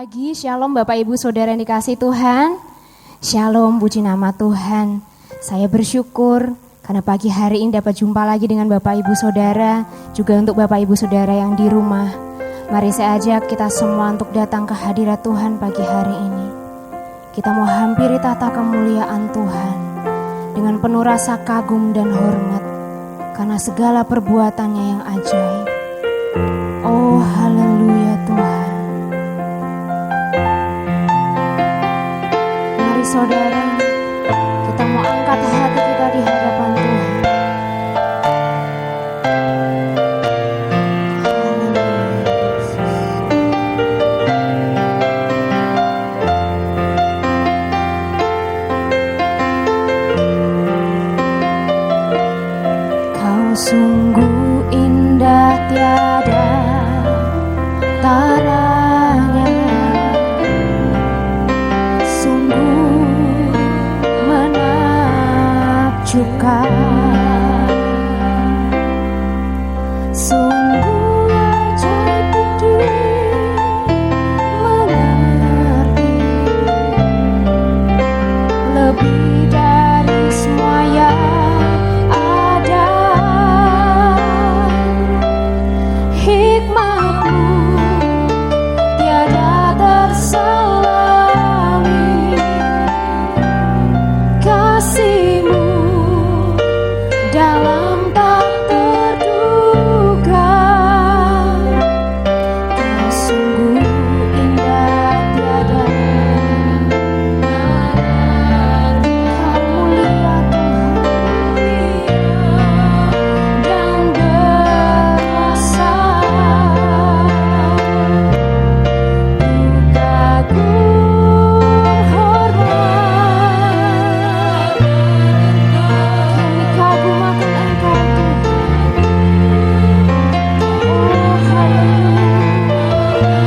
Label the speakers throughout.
Speaker 1: pagi, Shalom Bapak Ibu Saudara yang dikasihi Tuhan. Shalom, puji nama Tuhan. Saya bersyukur karena pagi hari ini dapat jumpa lagi dengan Bapak Ibu Saudara, juga untuk Bapak Ibu Saudara yang di rumah. Mari saya ajak kita semua untuk datang ke hadirat Tuhan pagi hari ini. Kita mau hampiri tata kemuliaan Tuhan dengan penuh rasa kagum dan hormat karena segala perbuatannya yang ajaib. Oh haleluya Tuhan. Mari saudara, kita mau angkat hati kita di hadapan Tuhan. Kau sungguh indah tiada taranya, sungguh menakjubkan, sungguh ajaib budi mengerti, lebih dari semua yang ada. Hikmatmu tiada terselami, kasihmu dalam tak terduga. Kau sungguh indah tiada Kau mulia Tuhan dan berkuasa. Kagum hormat, kami kagum akan Engkau Tuhan. Oh haleluya.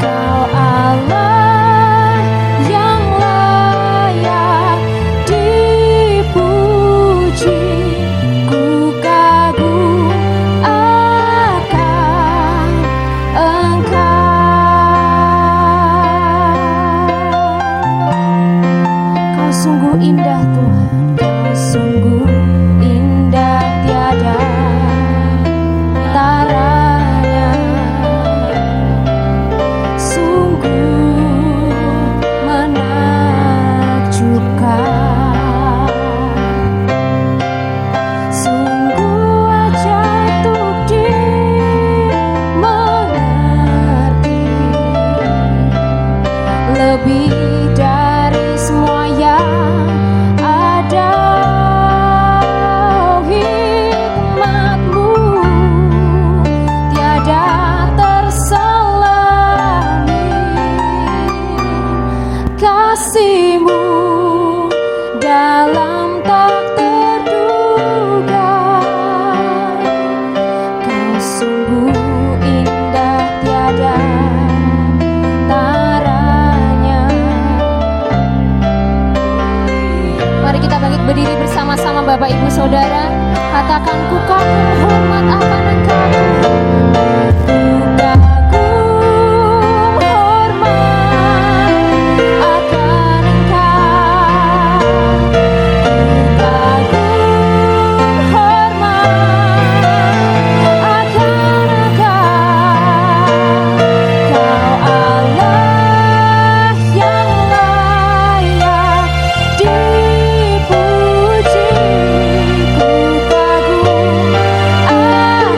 Speaker 1: Kau Allah yang layak dipuji, ku kagum akan Engkau. Kau sungguh indah Tuhan, Kau sungguh indah tiada taranya, sungguh menakjubkan, sungguh ajaib untuk dimengerti, lebih dari semua yang ada. Hikmatmu tiada terselami, kasihmu dalam tak terduga. Kau sungguh indah tiada taranya. Mari kita bangkit berdiri bersama-sama Bapak Ibu Saudara. Katakan ku kagum hormat akan Engkau Tuhan. Ku kagum hormat akan Engkau. Ku kagum hormat akan Engkau. Kau Allah yang layak dipuji, ku kagum akan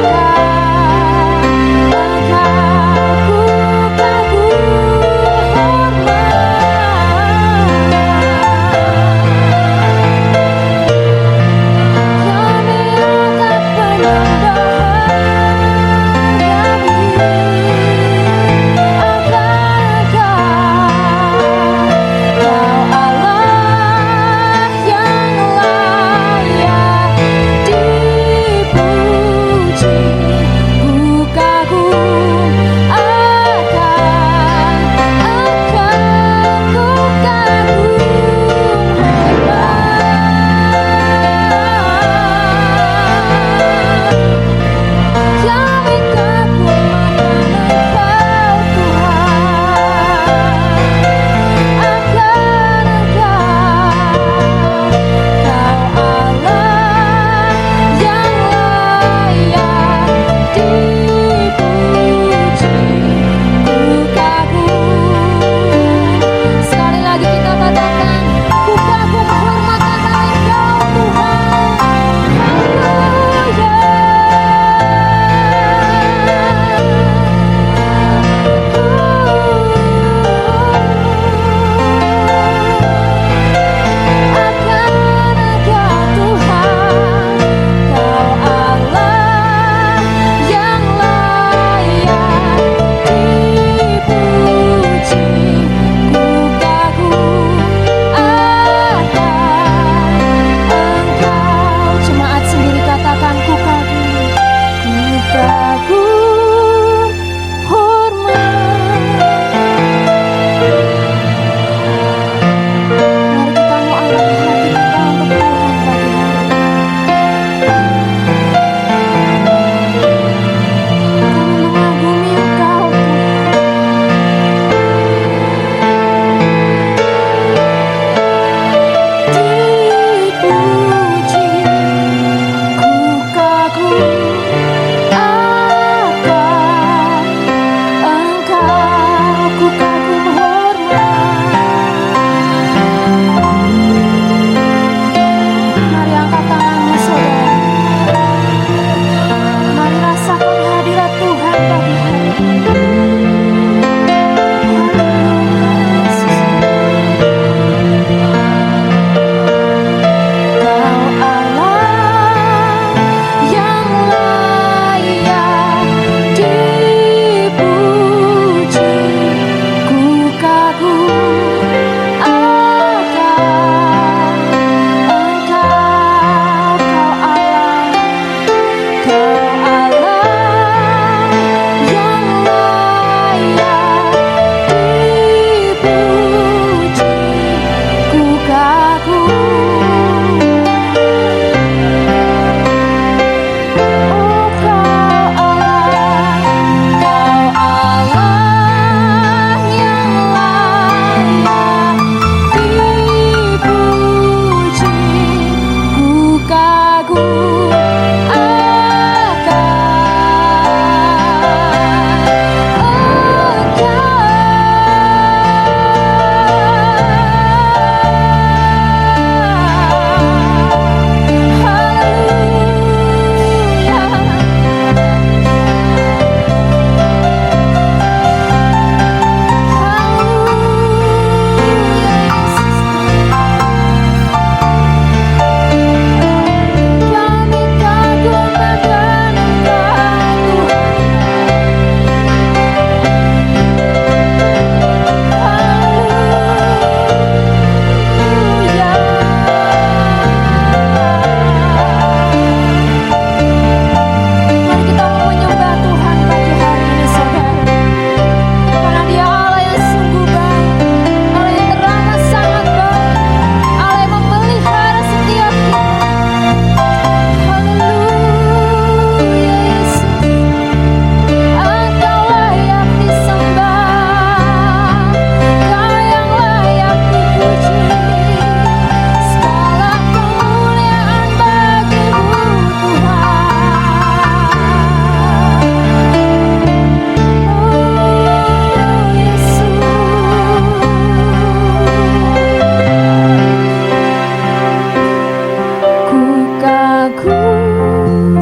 Speaker 1: kagum,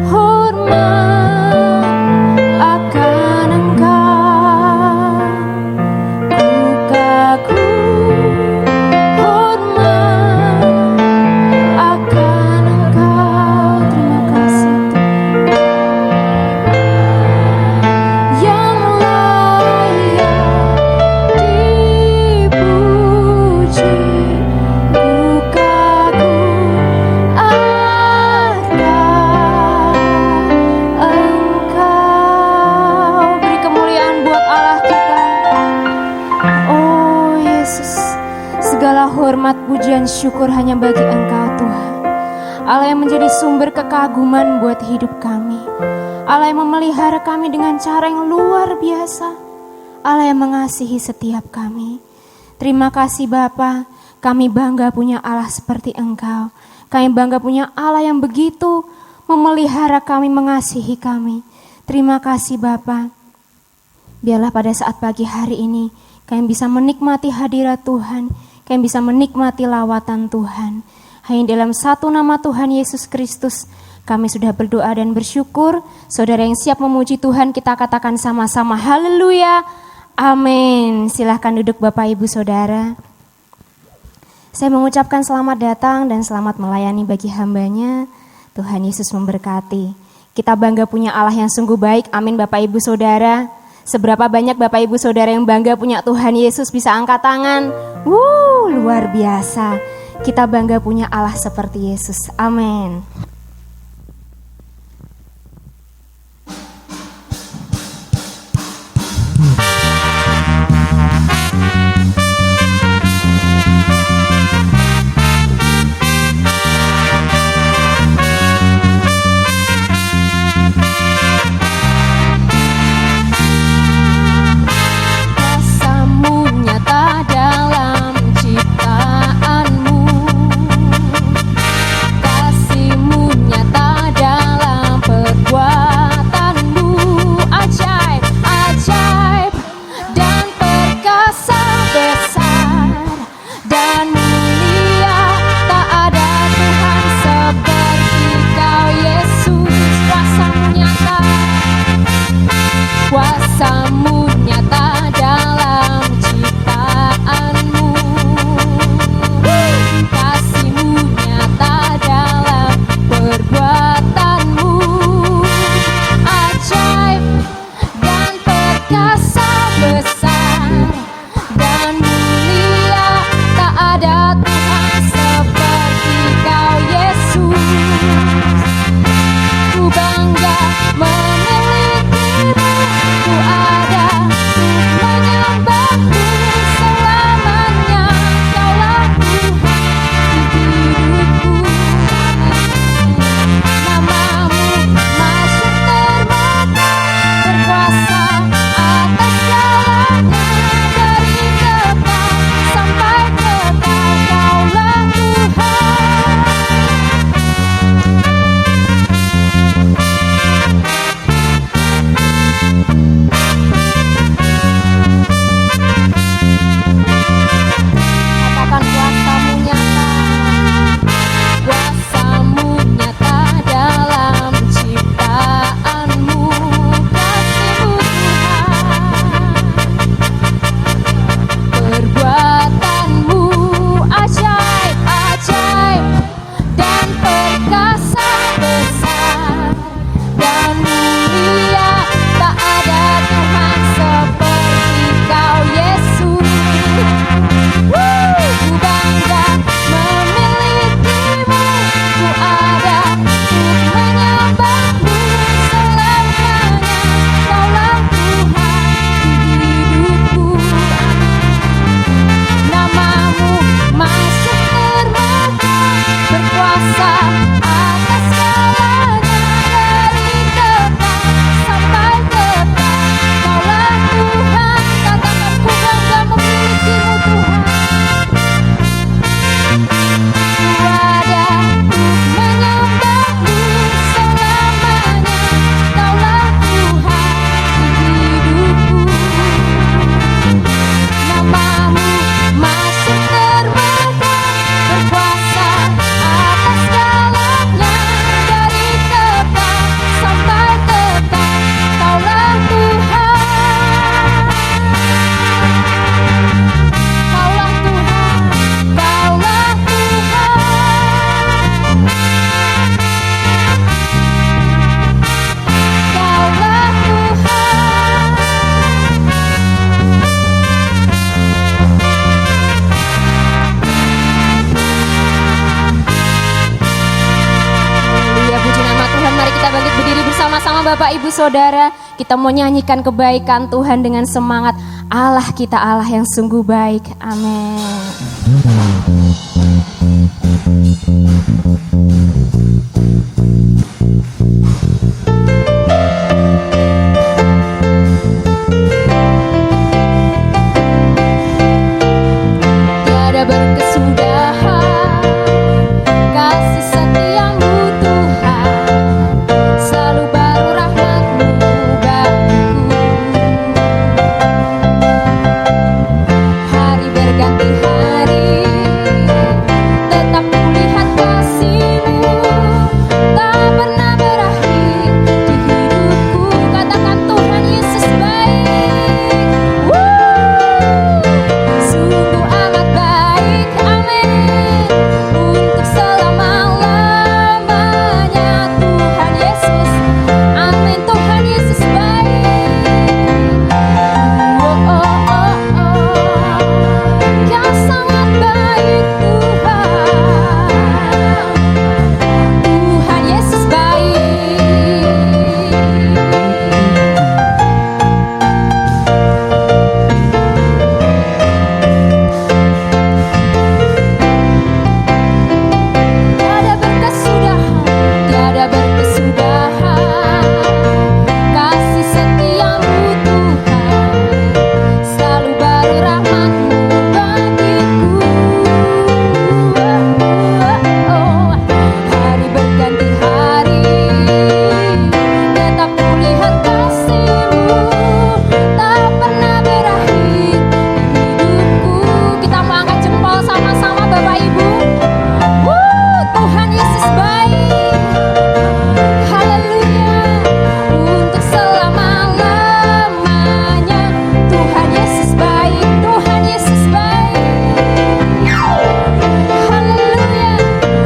Speaker 1: hormat akan Engkau. Ku kagum, hormat akan Engkau. Terima kasih yang layak dipuji. Ku kagum akan Engkau. Beri kemuliaan buat Allah kita. Oh Yesus, segala hormat, pujian, syukur hanya bagi Engkau Tuhan. Allah yang menjadi sumber kekaguman buat hidup kami. Allah yang memelihara kami dengan cara yang luar biasa. Allah yang mengasihi setiap kami. Terima kasih Bapa, kami bangga punya Allah seperti Engkau. Kami bangga punya Allah yang begitu memelihara kami, mengasihi kami. Terima kasih Bapa. Biarlah pada saat pagi hari ini kami bisa menikmati hadirat Tuhan, kami bisa menikmati lawatan Tuhan. Hanya dalam satu nama Tuhan Yesus Kristus kami sudah berdoa dan bersyukur. Saudara yang siap memuji Tuhan, kita katakan sama-sama haleluya, amin. Silahkan duduk Bapak Ibu Saudara. Saya mengucapkan selamat datang dan selamat melayani bagi hambanya. Tuhan Yesus memberkati. Kita bangga punya Allah yang sungguh baik, amin Bapak Ibu Saudara. Seberapa banyak Bapak Ibu Saudara yang bangga punya Tuhan Yesus, bisa angkat tangan. Luar biasa. Kita bangga punya Allah seperti Yesus, amin. Kuasa-Mu nyata dalam ciptaanmu, kasih-Mu bersama-sama Bapak Ibu Saudara, kita mau nyanyikan kebaikan Tuhan dengan semangat. Allah kita Allah yang sungguh baik. Amin. Tiada berkesudahan kasih setiamu Tuhan, selalu baru rahmat-Mu bagiku. Hari berganti hari, tetap kulihat kasih-Mu, tak pernah berakhir di hidupku. Katakan Tuhan Yesus baik. Sungguh amat baik, amin. Untuk selama-lamanya Tuhan Yesus, amin. Tuhan Yesus baik. Oh, oh, oh, oh. Kau sangat baik Tuhan. Tuhan Yesus baik. Tiada berkesudahan, tiada berkesudahan kasih setiamu Tuhan, selalu baru rahmat-Mu bagiku. Hari berganti hari, tetap kulihat kasih-Mu, tak pernah berakhir di hidupku. Kita mau angkat jempol sama-sama Bapak Ibu. Tuhan Yesus baik. Haleluya. Untuk selama-lamanya Tuhan Yesus baik. Tuhan Yesus baik. Haleluya.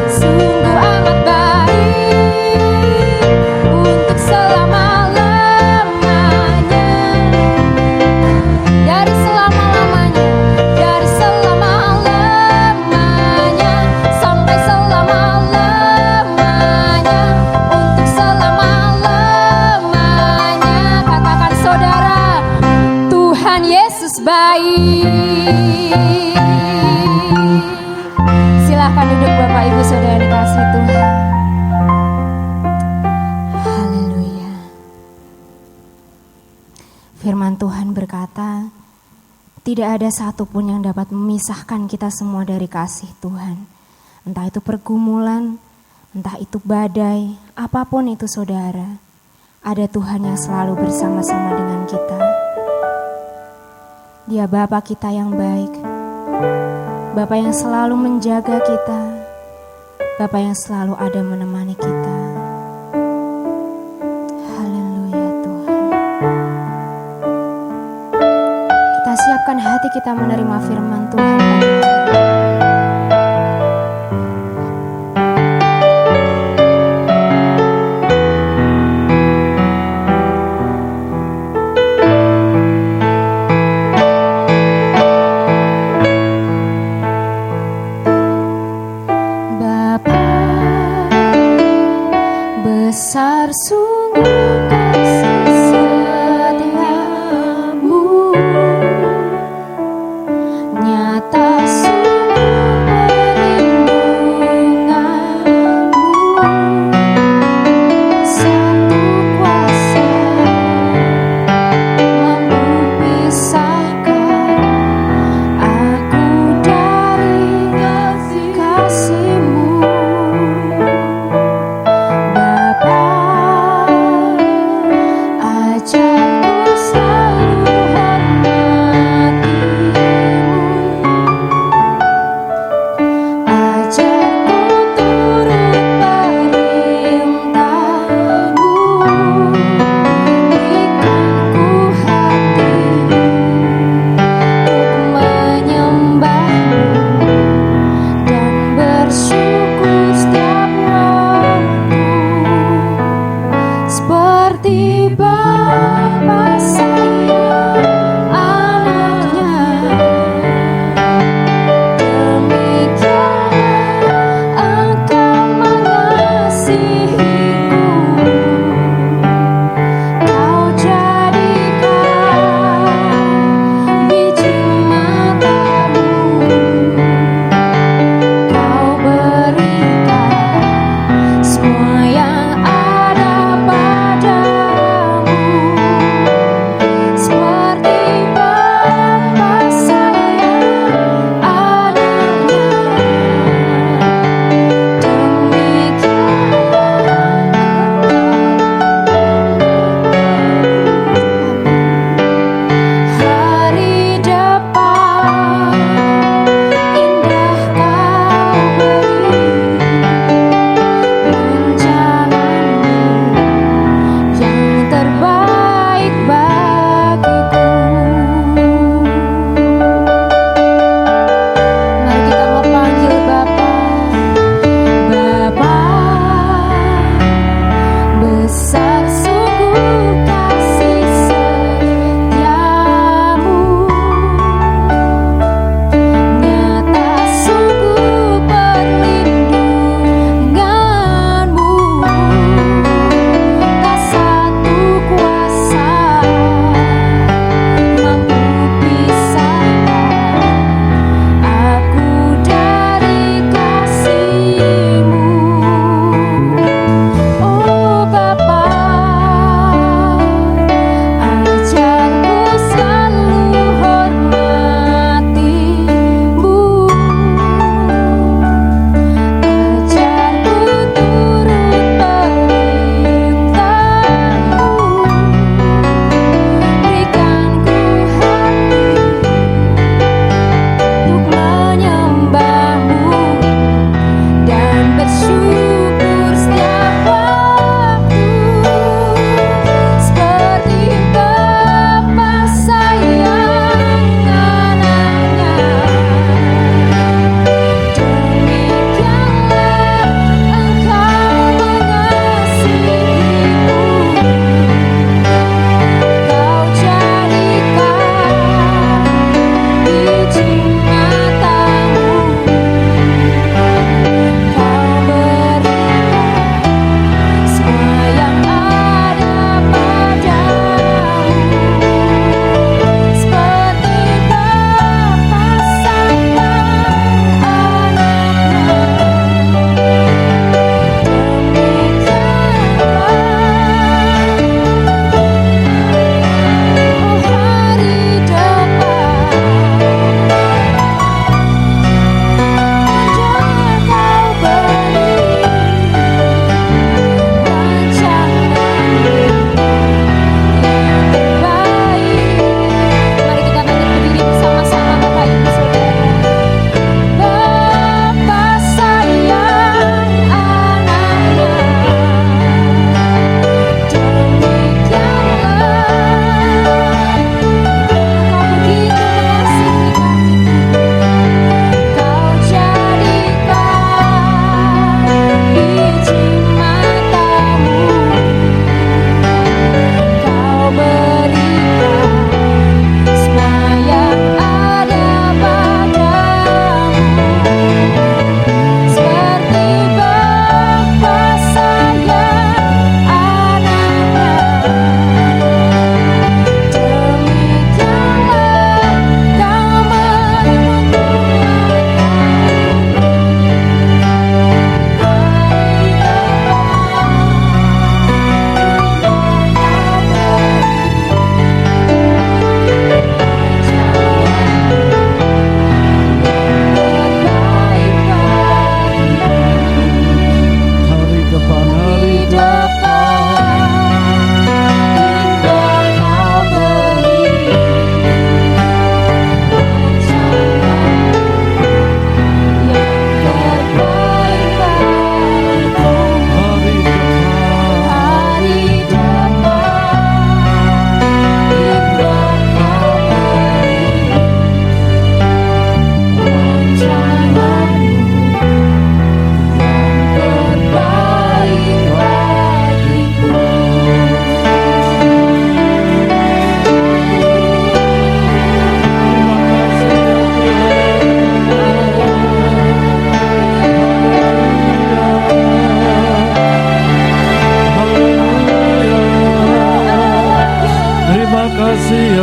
Speaker 1: Sungguh amat baik. Untuk selama-lamanya. Dari selama-lamanya, dari selama-lamanya sampai selama-lamanya, untuk selama-lamanya. Katakan saudara, Tuhan Yesus baik. Silahkan duduk Bapak Ibu Saudara yang dikasihi Tuhan. Haleluya. Firman Tuhan berkata, tidak ada satupun yang dapat memisahkan kita semua dari kasih Tuhan. Entah itu pergumulan, entah itu badai, apapun itu saudara, ada Tuhan yang selalu bersama-sama dengan kita. Dia Bapa kita yang baik, Bapa yang selalu menjaga kita, Bapa yang selalu ada menemani kita. Haleluya Tuhan. Kita siapkan hati kita menerima firman Tuhan pagi hari. Bapa, besar sungguh kasih setiamu, nyata sungguh perlindunganmu, satu kuasa mampu pisahkan aku dari kasih-Mu. Bapa,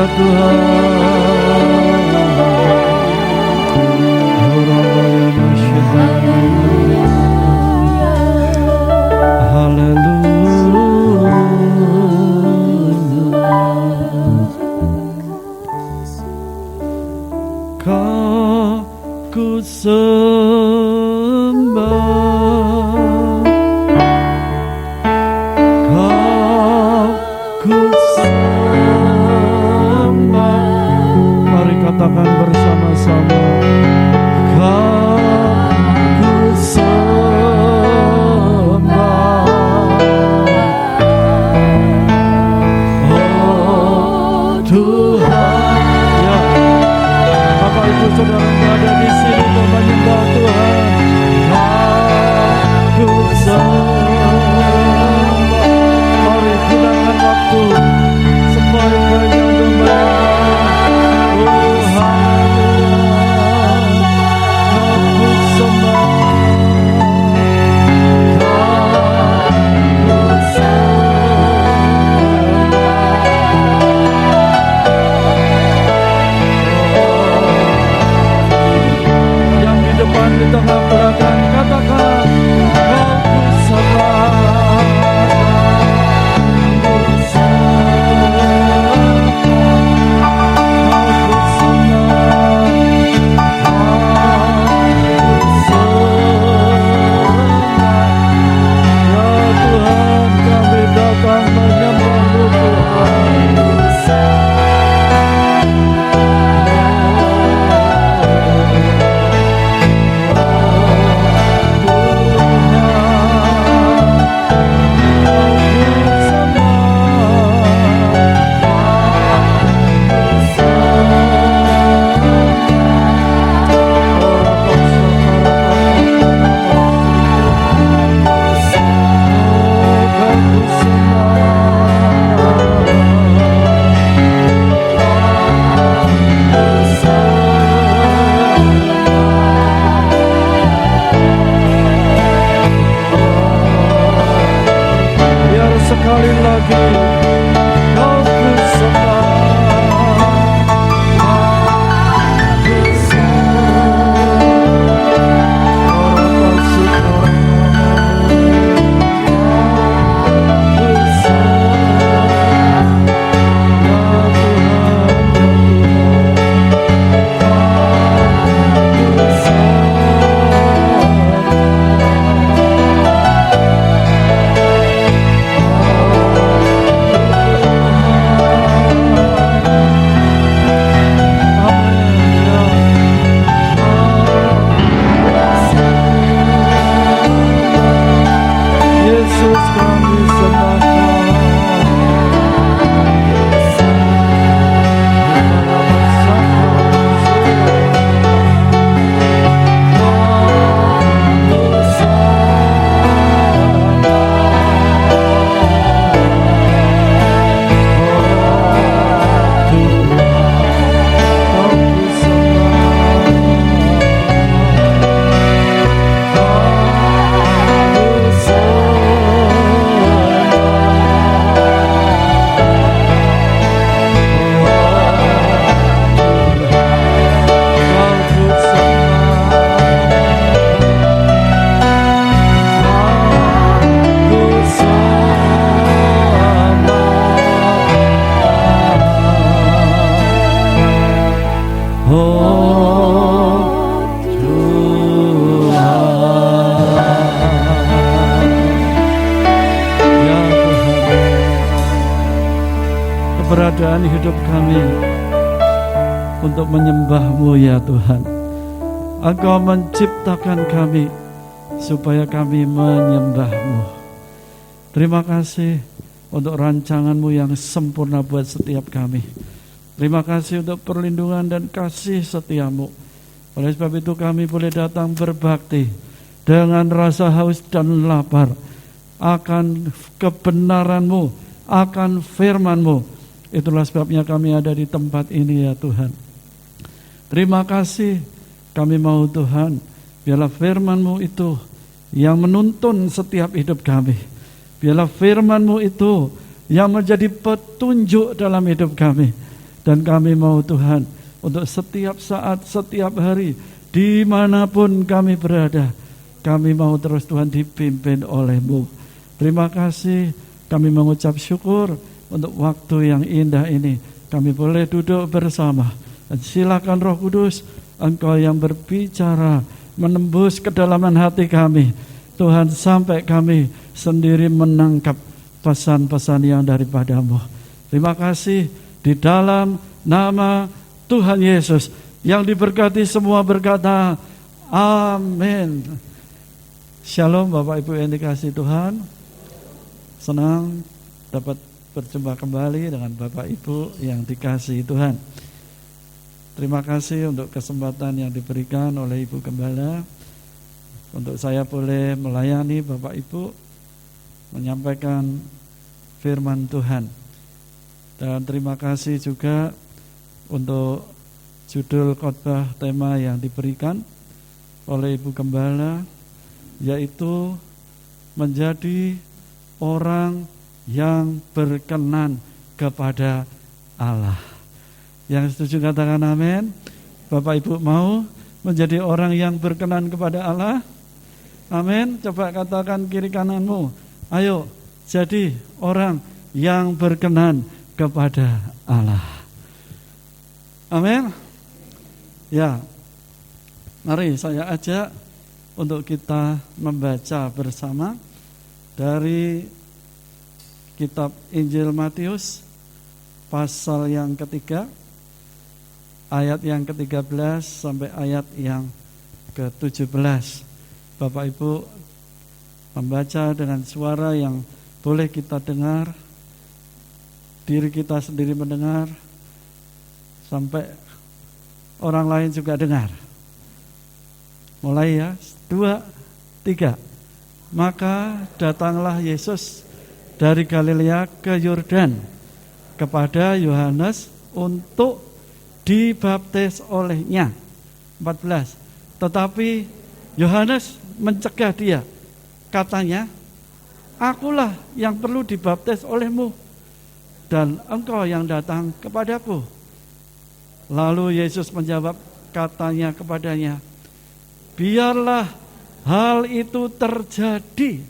Speaker 2: Tuhan. Katakan bersama-sama, Ku sembah. Oh Tuhan, ya, Bapak Ibu Saudara yang berada di sini untuk menyembah Tuhan. Ku sembah. Mari gunakan waktu sebaik-baiknya untuk menyembah. Di tengah belakang katakan, Kau ku sembah. Sekali lagi Kau ku sembah. Keberadaan hidup kami untuk menyembah-Mu ya Tuhan. Engkau menciptakan kami supaya kami menyembah-Mu. Terima kasih untuk rancangan-Mu yang sempurna buat setiap kami. Terima kasih untuk perlindungan dan kasih setia-Mu. Oleh sebab itu kami boleh datang berbakti dengan rasa haus dan lapar akan kebenaran-Mu, akan firman-Mu. Itulah sebabnya kami ada di tempat ini ya Tuhan. Terima kasih, kami mau Tuhan, biarlah firman-Mu itu yang menuntun setiap hidup kami. Biarlah firman-Mu itu yang menjadi petunjuk dalam hidup kami. Dan kami mau Tuhan, untuk setiap saat, setiap hari, dimanapun kami berada, kami mau terus Tuhan dipimpin oleh-Mu. Terima kasih, kami mengucap syukur untuk waktu yang indah ini. Kami boleh duduk bersama. Dan silakan Roh Kudus, Engkau yang berbicara, menembus kedalaman hati kami. Tuhan, sampai kami sendiri menangkap pesan-pesan yang daripada-Mu. Terima kasih di dalam nama Tuhan Yesus yang diberkati semua berkata amin. Shalom Bapak Ibu yang dikasihi Tuhan. Senang dapat berjumpa kembali dengan Bapak Ibu yang dikasihi Tuhan. Terima kasih untuk kesempatan yang diberikan oleh Ibu Gembala untuk saya boleh melayani Bapak Ibu menyampaikan firman Tuhan. Dan terima kasih juga untuk judul khotbah tema yang diberikan oleh Ibu Gembala, yaitu menjadi orang yang berkenan kepada Allah. Yang setuju katakan amin. Bapak Ibu mau menjadi orang yang berkenan kepada Allah? Amin. Coba katakan kiri kananmu, ayo jadi orang yang berkenan kepada Allah. Amin. Ya, mari saya ajak untuk kita membaca bersama dari kitab Injil Matius pasal yang ketiga, ayat yang ke-13 sampai ayat yang ke-17. Bapak Ibu membaca dengan suara yang boleh kita dengar, diri kita sendiri mendengar, sampai orang lain juga dengar. Mulai ya, 2, 3. Maka datanglah Yesus dari Galilea ke Yordan kepada Yohanes untuk dibaptis olehnya. 14. Tetapi Yohanes mencegah dia. Katanya, akulah yang perlu dibaptis olehmu, dan engkau yang datang kepadaku. Lalu Yesus menjawab, katanya kepadanya, biarlah hal itu terjadi,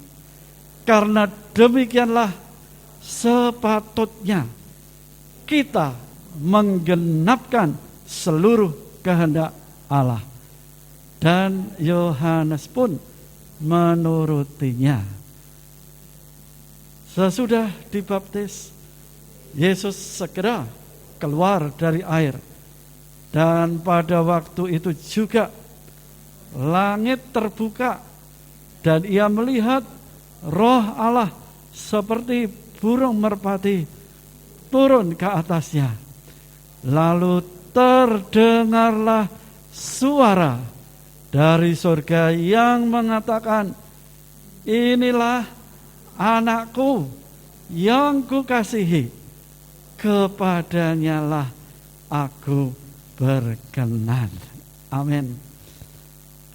Speaker 2: karena demikianlah sepatutnya kita menggenapkan seluruh kehendak Allah. Dan Yohanes pun menurutinya. Sesudah dibaptis, Yesus segera keluar dari air. Dan pada waktu itu juga langit terbuka dan ia melihat Roh Allah seperti burung merpati turun ke atasnya. Lalu terdengarlah suara dari surga yang mengatakan, inilah anakku yang kukasihi, kepadanya lah aku berkenan. Amin.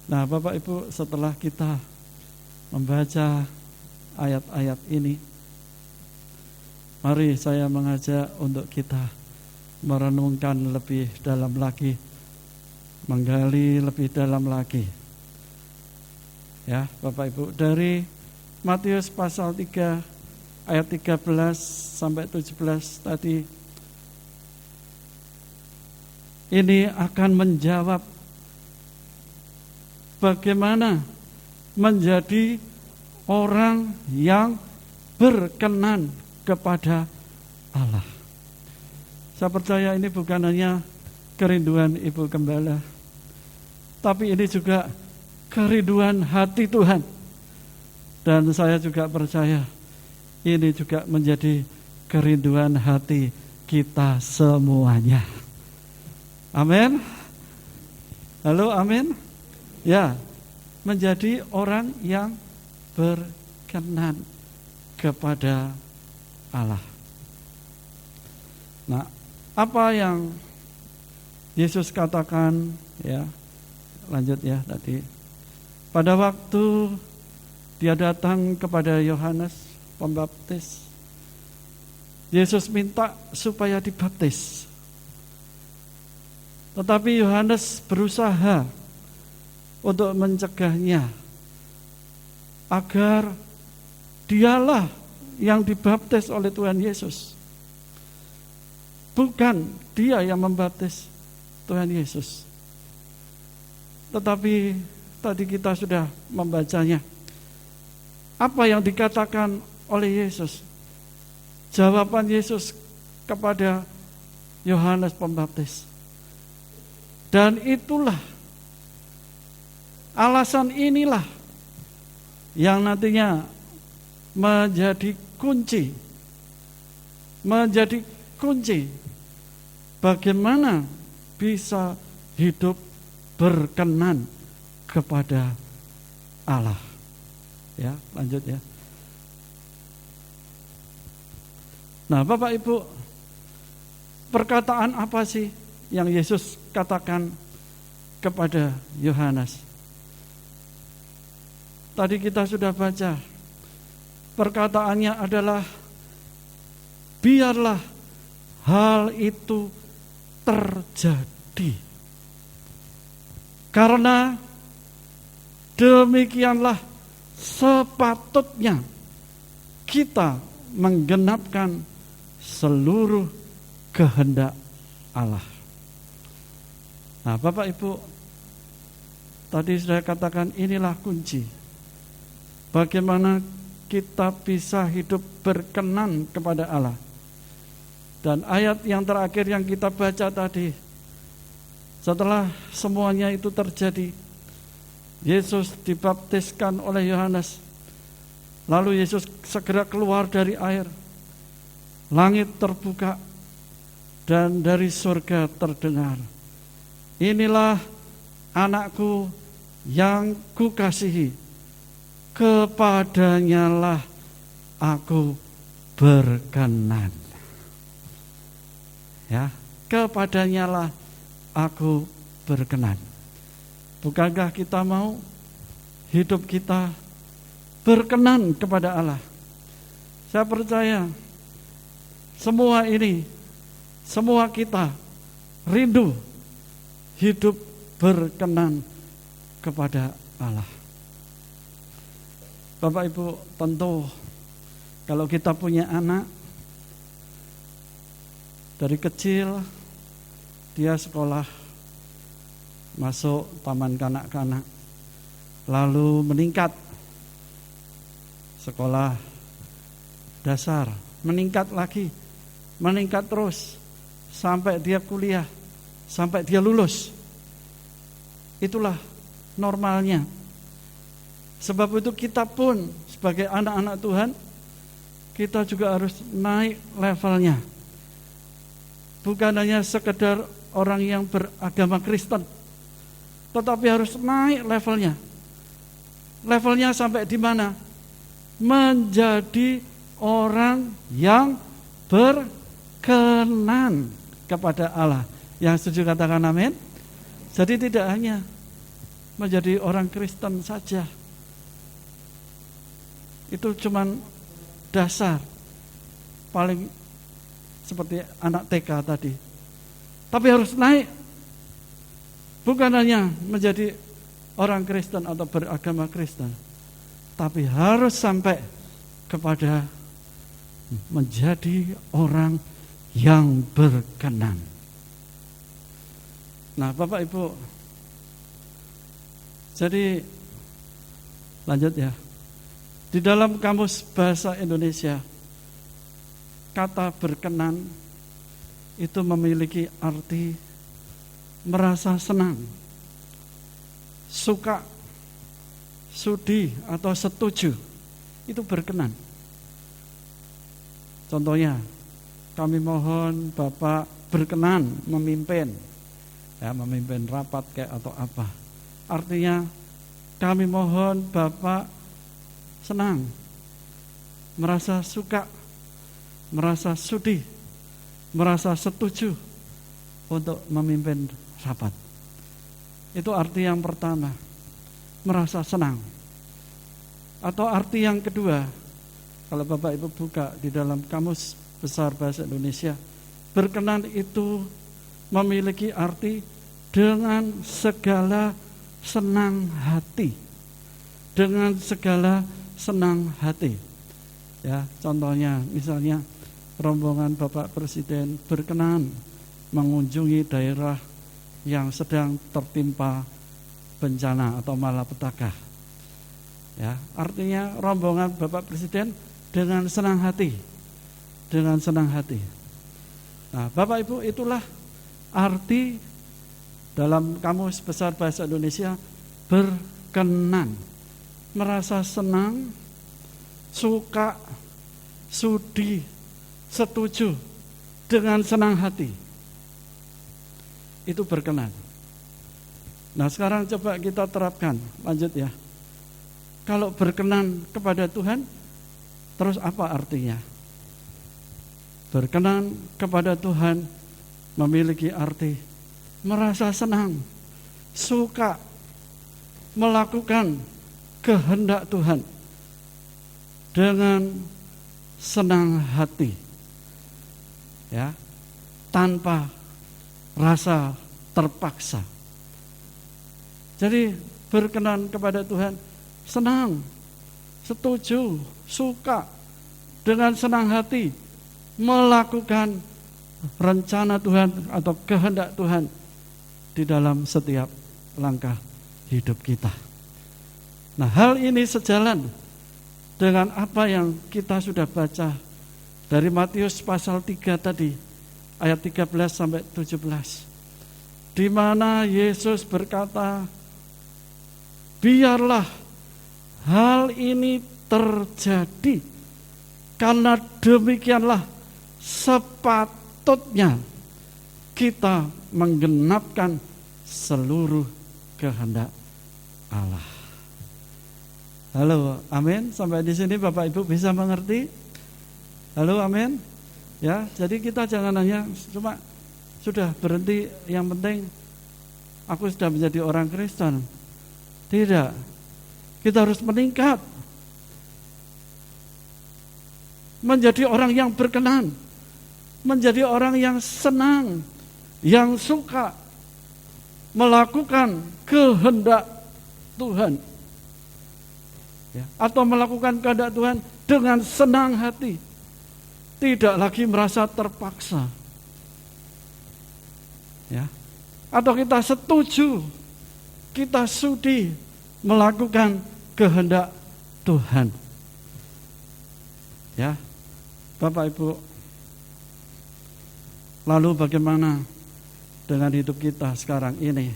Speaker 2: Nah, Bapak Ibu, setelah kita membaca ayat-ayat ini, mari saya mengajak untuk kita merenungkan lebih dalam lagi, menggali lebih dalam lagi. Ya, Bapak Ibu, dari Matius pasal 3 ayat 13 sampai 17 tadi, ini akan menjawab bagaimana menjadi orang yang berkenan kepada Allah. Saya percaya ini bukan hanya kerinduan Ibu Gembala, tapi ini juga kerinduan hati Tuhan. Dan saya juga percaya ini juga menjadi kerinduan hati kita semuanya. Amin. Halo, amin. Ya, menjadi orang yang berkenan kepada Allah. Nah, apa yang Yesus katakan, ya, lanjut ya tadi. Pada waktu dia datang kepada Yohanes Pembaptis, Yesus minta supaya dibaptis. Tetapi Yohanes berusaha untuk mencegahnya agar dialah yang dibaptis oleh Tuhan Yesus, bukan dia yang membaptis Tuhan Yesus. Tetapi tadi kita sudah membacanya. Apa yang dikatakan oleh Yesus? Jawaban Yesus kepada Yohanes Pembaptis. Dan itulah, alasan inilah yang nantinya menjadi kunci bagaimana bisa hidup berkenan kepada Allah. Ya, lanjut ya. Nah, Bapak Ibu, perkataan apa sih yang Yesus katakan kepada Yohanes? Tadi kita sudah baca, perkataannya adalah, biarlah hal itu terjadi. Karena demikianlah sepatutnya kita menggenapkan seluruh kehendak Allah. Nah, Bapak Ibu, tadi saya katakan inilah kunci bagaimana kita bisa hidup berkenan kepada Allah. Dan ayat yang terakhir yang kita baca tadi, setelah semuanya itu terjadi, Yesus dibaptiskan oleh Yohanes. Lalu Yesus segera keluar dari air. Langit terbuka dan dari surga terdengar, inilah anakku yang kukasihi, kepadanyalah aku berkenan. Ya, kepadanyalah aku berkenan. Bukankah kita mau hidup kita berkenan kepada Allah? Saya percaya semua ini, semua kita rindu hidup berkenan kepada Allah. Bapak Ibu, tentu kalau kita punya anak, dari kecil dia sekolah, masuk taman kanak-kanak, lalu meningkat sekolah dasar, meningkat lagi, meningkat terus sampai dia kuliah, sampai dia lulus. Itulah normalnya. Sebab itu kita pun sebagai anak-anak Tuhan, kita juga harus naik levelnya. Bukan hanya sekedar orang yang beragama Kristen, tetapi harus naik levelnya. Levelnya sampai di mana? Menjadi orang yang berkenan kepada Allah. Yang setuju katakan amin. Jadi tidak hanya menjadi orang Kristen saja, itu cuman dasar, paling seperti anak TK tadi. Tapi harus naik, bukan hanya menjadi orang Kristen atau beragama Kristen, tapi harus sampai kepada menjadi orang yang berkenan. Nah, Bapak Ibu, jadi lanjut ya. Di dalam Kamus Bahasa Indonesia, kata berkenan itu memiliki arti merasa senang, suka, sudi atau setuju. Itu berkenan. Contohnya, kami mohon Bapak berkenan memimpin, ya, memimpin rapat kayak atau apa. Artinya kami mohon Bapak senang, merasa suka, merasa sudi, merasa setuju untuk memimpin rapat. Itu arti yang pertama, merasa senang. Atau arti yang kedua, kalau Bapak Ibu buka di dalam Kamus Besar Bahasa Indonesia, berkenan itu memiliki arti dengan segala senang hati. Dengan segala senang hati. Ya, contohnya misalnya rombongan Bapak Presiden berkenan mengunjungi daerah yang sedang tertimpa bencana atau malapetaka. Ya, artinya rombongan Bapak Presiden dengan senang hati. Dengan senang hati. Nah, Bapak Ibu, itulah arti dalam Kamus Besar Bahasa Indonesia berkenan. Merasa senang, suka, sudi, setuju, dengan senang hati. Itu berkenan. Nah, sekarang coba kita terapkan. Lanjut ya. Kalau berkenan kepada Tuhan, terus apa artinya? Berkenan kepada Tuhan memiliki arti merasa senang, suka, melakukan kehendak Tuhan dengan senang hati, ya, tanpa rasa terpaksa. Jadi berkenan kepada Tuhan, senang, setuju, suka, dengan senang hati melakukan rencana Tuhan atau kehendak Tuhan di dalam setiap langkah hidup kita. Nah, hal ini sejalan dengan apa yang kita sudah baca dari Matius pasal 3 tadi, ayat 13 sampai 17. Di mana Yesus berkata, biarlah hal ini terjadi, karena demikianlah sepatutnya kita menggenapkan seluruh kehendak Allah. Halo, amin. Sampai di sini Bapak Ibu bisa mengerti? Halo, amin. Ya, jadi kita jangan hanya cuma sudah berhenti, yang penting aku sudah menjadi orang Kristen. Tidak. Kita harus meningkat menjadi orang yang berkenan, menjadi orang yang senang, yang suka melakukan kehendak Tuhan, ya, atau melakukan kehendak Tuhan dengan senang hati, tidak lagi merasa terpaksa, ya, atau kita setuju, kita sudi melakukan kehendak Tuhan, ya. Bapak Ibu, lalu bagaimana dengan hidup kita sekarang ini?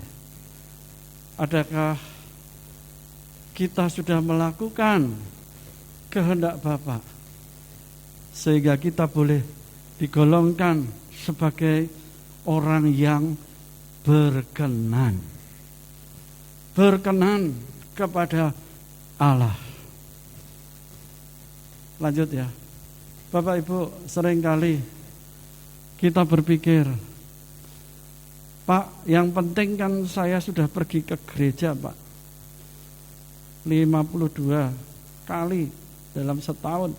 Speaker 2: Adakah kita sudah melakukan kehendak Bapa sehingga kita boleh digolongkan sebagai orang yang berkenan, berkenan kepada Allah? Lanjut ya. Bapak Ibu, seringkali kita berpikir, Pak, yang penting kan saya sudah pergi ke gereja, Pak, 52 kali dalam setahun.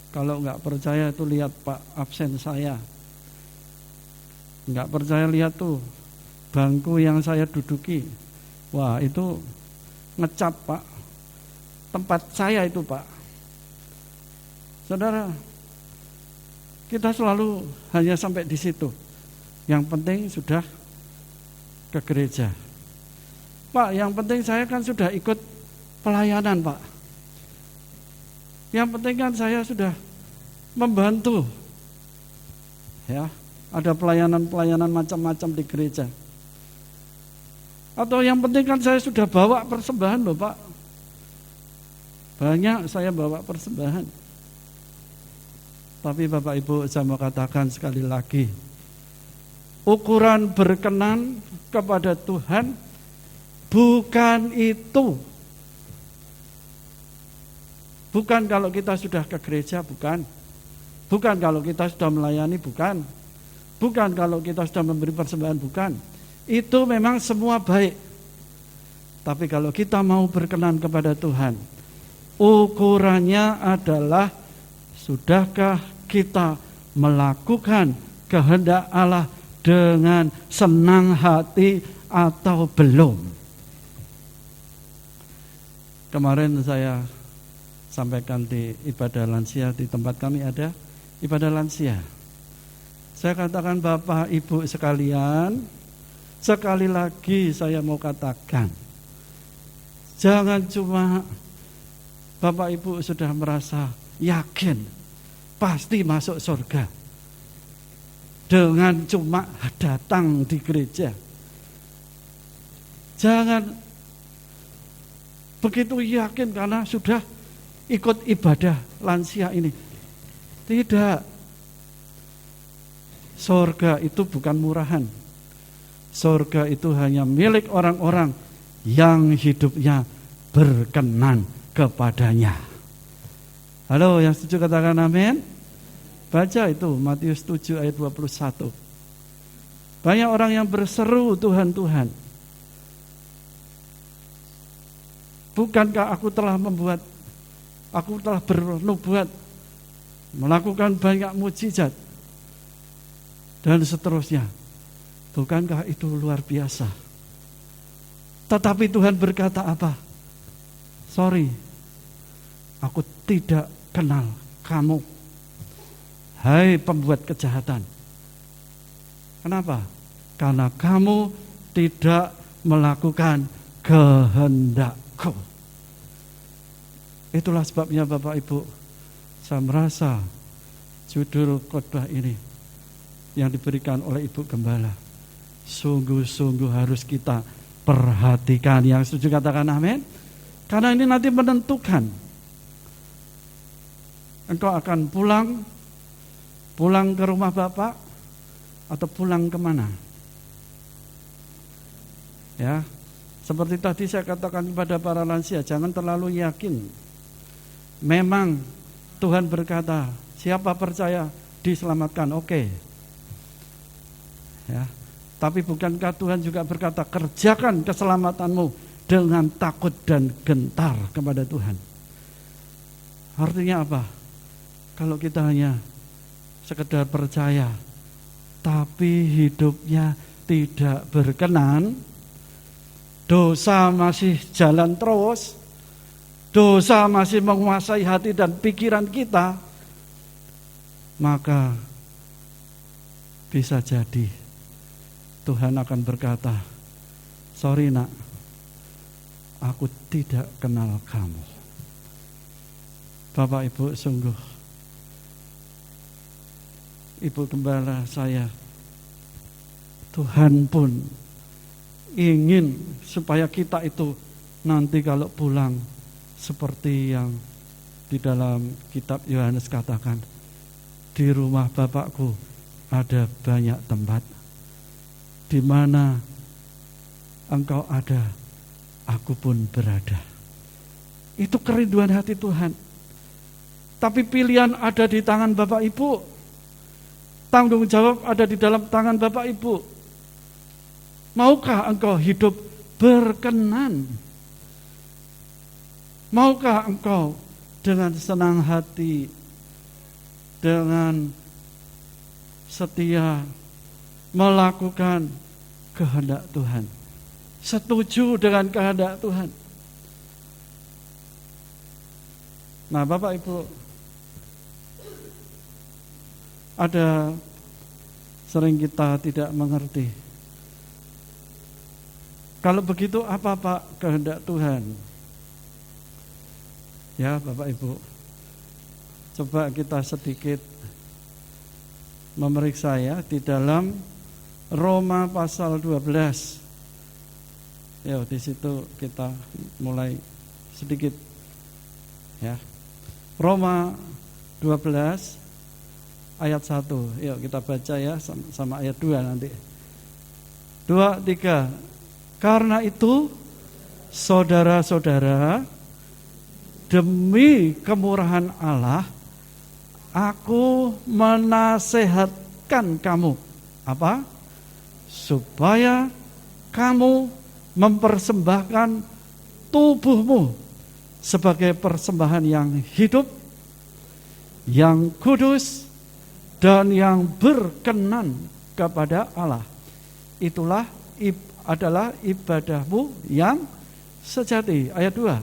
Speaker 2: Kalau nggak percaya itu lihat Pak absen saya. Nggak percaya lihat tuh bangku yang saya duduki. Wah, itu ngecap, Pak. Tempat saya itu, Pak. Saudara, kita selalu hanya sampai di situ. Yang penting sudah ke gereja. Pak, yang penting saya kan sudah ikut pelayanan, Pak. Yang penting kan saya sudah membantu. Ya, ada pelayanan-pelayanan macam-macam di gereja. Atau yang penting kan saya sudah bawa persembahan loh, Pak. Banyak saya bawa persembahan. Tapi Bapak Ibu, saya mau katakan sekali lagi, ukuran berkenan kepada Tuhan bukan itu. Bukan kalau kita sudah ke gereja, bukan. Bukan kalau kita sudah melayani, bukan. Bukan kalau kita sudah memberi persembahan, bukan. Itu memang semua baik. Tapi kalau kita mau berkenan kepada Tuhan, ukurannya adalah sudahkah kita melakukan kehendak Allah dengan senang hati atau belum. Kemarin saya sampaikan di ibadah lansia, di tempat kami ada ibadah lansia. Saya katakan Bapak Ibu sekalian, sekali lagi saya mau katakan, jangan cuma Bapak Ibu sudah merasa yakin pasti masuk surga dengan cuma datang di gereja. Jangan begitu yakin karena sudah ikut ibadah lansia ini. Tidak. Surga itu bukan murahan. Surga itu hanya milik orang-orang yang hidupnya berkenan kepadanya. Halo, yang setuju katakan amin. Baca itu Matius 7 ayat 21. Banyak orang yang berseru Tuhan, Tuhan. Bukankah aku telah bernubuat, melakukan banyak mukjizat dan seterusnya. Bukankah itu luar biasa? Tetapi Tuhan berkata apa? Sorry, aku tidak kenal kamu, hai pembuat kejahatan. Kenapa? Karena kamu tidak melakukan kehendakku. Itulah sebabnya Bapak Ibu, saya merasa judul khotbah ini yang diberikan oleh Ibu Gembala sungguh-sungguh harus kita perhatikan. Yang setuju katakan amin. Karena ini nanti menentukan engkau akan pulang ke rumah Bapak atau pulang kemana. Ya, seperti tadi saya katakan kepada para lansia, jangan terlalu yakin. Memang Tuhan berkata, siapa percaya diselamatkan, oke. Ya, tapi bukankah Tuhan juga berkata, kerjakan keselamatanmu dengan takut dan gentar kepada Tuhan. Artinya apa? Kalau kita hanya sekedar percaya tapi hidupnya tidak berkenan, dosa masih jalan terus, dosa masih menguasai hati dan pikiran kita, maka bisa jadi Tuhan akan berkata, sorry nak, aku tidak kenal kamu. Bapak Ibu, sungguh Ibu Gembala saya, Tuhan pun ingin supaya kita itu nanti kalau pulang seperti yang di dalam kitab Yohanes katakan, di rumah Bapakku ada banyak tempat, di mana engkau ada, aku pun berada. Itu kerinduan hati Tuhan. Tapi pilihan ada di tangan Bapak Ibu. Tanggung jawab ada di dalam tangan Bapak Ibu. Maukah engkau hidup berkenan? Maukah engkau dengan senang hati, dengan setia melakukan kehendak Tuhan? Setuju dengan kehendak Tuhan. Nah, Bapak Ibu, ada sering kita tidak mengerti. Kalau begitu apa Pak kehendak Tuhan? Ya Bapak Ibu, coba kita sedikit memeriksa ya di dalam Roma pasal 12. Ya, di situ kita mulai sedikit ya. Roma 12 ayat 1. Yuk kita baca ya sama ayat 2 nanti. 2, 3. Karena itu saudara-saudara, demi kemurahan Allah, aku menasehatkan kamu. Apa? Supaya kamu mempersembahkan tubuhmu sebagai persembahan yang hidup, yang kudus, dan yang berkenan kepada Allah. Itulah adalah ibadahmu yang sejati. Ayat 2.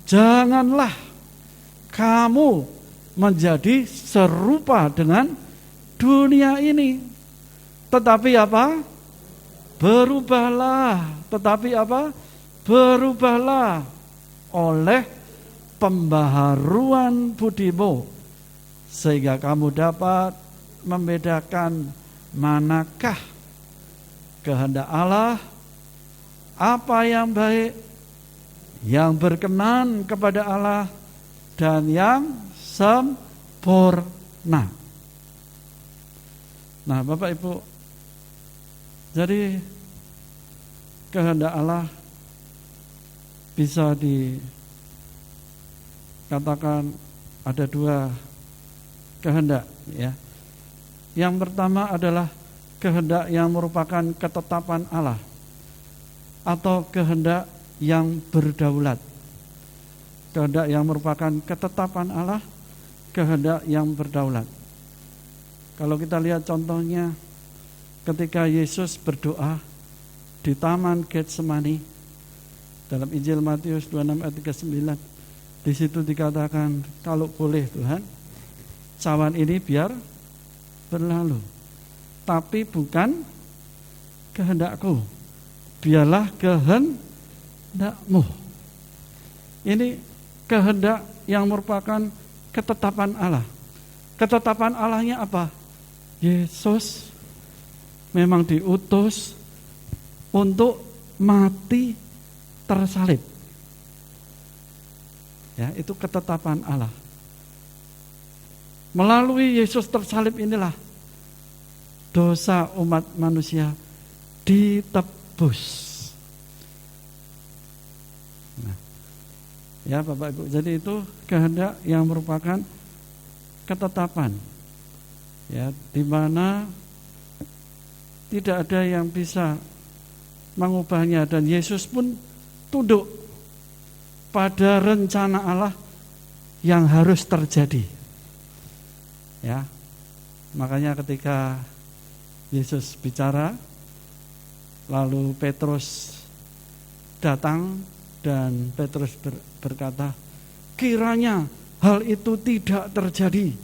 Speaker 2: Janganlah kamu menjadi serupa dengan dunia ini. Tetapi apa? Berubahlah. Tetapi apa? Berubahlah oleh pembaharuan budimu, sehingga kamu dapat membedakan manakah kehendak Allah, apa yang baik, yang berkenan kepada Allah, dan yang sempurna. Nah, Bapak Ibu, jadi kehendak Allah bisa dikatakan ada dua kehendak, ya. Yang pertama adalah kehendak yang merupakan ketetapan Allah atau kehendak yang berdaulat. Kehendak yang merupakan ketetapan Allah, kehendak yang berdaulat. Kalau kita lihat contohnya ketika Yesus berdoa di Taman Getsemani dalam Injil Matius 26 ayat 39, di situ dikatakan, kalau boleh Tuhan, cawan ini biar berlalu, tapi bukan kehendakku, biarlah kehendakmu. Ini kehendak yang merupakan ketetapan Allah. Ketetapan Allahnya apa? Yesus memang diutus untuk mati tersalib. Ya, itu ketetapan Allah. Melalui Yesus tersalib inilah dosa umat manusia ditebus. Nah, ya Bapak Ibu, jadi itu kehendak yang merupakan ketetapan, ya, di mana tidak ada yang bisa mengubahnya, dan Yesus pun tunduk pada rencana Allah yang harus terjadi. Ya, makanya ketika Yesus bicara, lalu Petrus datang dan Petrus berkata, kiranya hal itu tidak terjadi.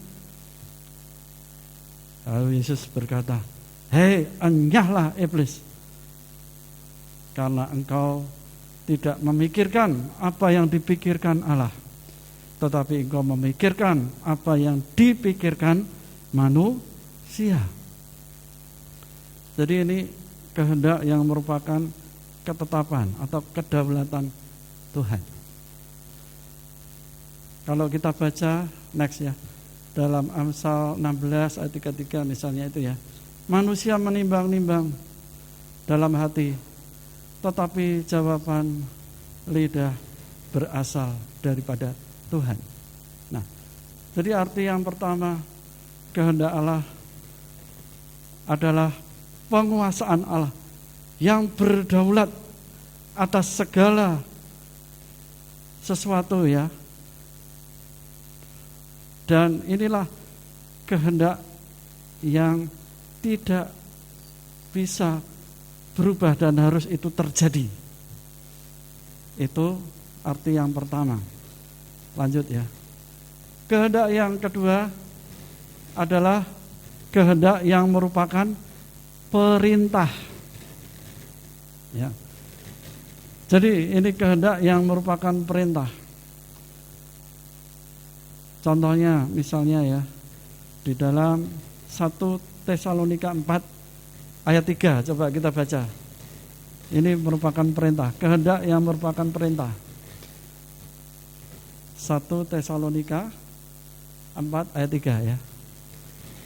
Speaker 2: Lalu Yesus berkata, hei, enyahlah iblis, karena engkau tidak memikirkan apa yang dipikirkan Allah, tetapi engkau memikirkan apa yang dipikirkan manusia. Jadi ini kehendak yang merupakan ketetapan atau kedaulatan Tuhan. Kalau kita baca next ya, dalam Amsal 16 ayat 33 misalnya itu ya, manusia menimbang-nimbang dalam hati, tetapi jawaban lidah berasal daripada Tuhan. Nah, jadi arti yang pertama, kehendak Allah adalah penguasaan Allah yang berdaulat atas segala sesuatu, ya. Dan inilah kehendak yang tidak bisa berubah dan harus itu terjadi. Itu arti yang pertama. Lanjut ya. Kehendak yang kedua adalah kehendak yang merupakan perintah. Ya. Jadi ini kehendak yang merupakan perintah. Contohnya misalnya ya, di dalam 1 Tesalonika 4 ayat 3, coba kita baca. Ini merupakan perintah, kehendak yang merupakan perintah. 1 Tesalonika 4 ayat 3 ya.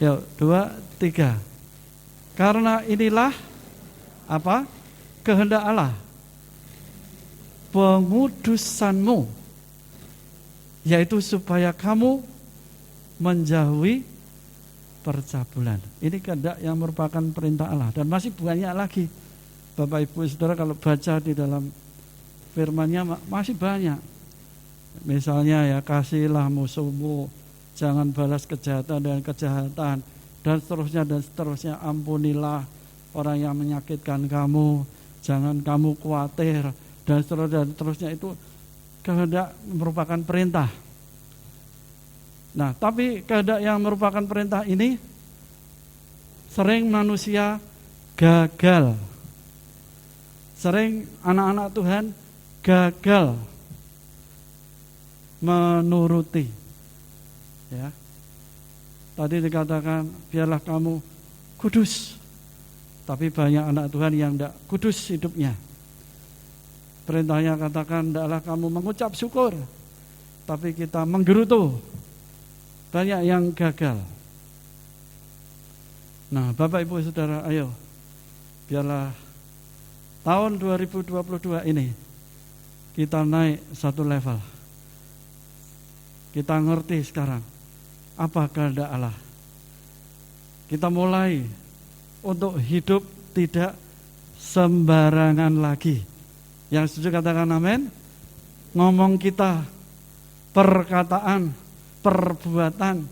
Speaker 2: Yuk, 2, 3. Karena inilah apa? Kehendak Allah, pengudusanmu, yaitu supaya kamu menjauhi percabulan. Ini kehendak yang merupakan perintah Allah, dan masih banyak lagi. Bapak Ibu Saudara kalau baca di dalam firman-Nya masih banyak. Misalnya ya, kasihilah musuhmu, jangan balas kejahatan dengan kejahatan, dan seterusnya. Ampunilah orang yang menyakitkan kamu, jangan kamu khawatir, dan seterusnya. Itu kehendak merupakan perintah. Nah, tapi kehendak yang merupakan perintah ini sering manusia gagal. Sering anak-anak Tuhan gagal menuruti. Ya. Tadi dikatakan biarlah kamu kudus. Tapi banyak anak Tuhan yang tidak kudus hidupnya. Perintahnya katakan tidaklah kamu mengucap syukur, tapi kita menggerutu. Banyak yang gagal. Nah, Bapak Ibu Saudara, ayo biarlah tahun 2022 ini kita naik satu level. Kita ngerti sekarang apa kehendak Allah. Kita mulai untuk hidup tidak sembarangan lagi. Yang setuju katakan amin. Ngomong kita, perkataan, perbuatan,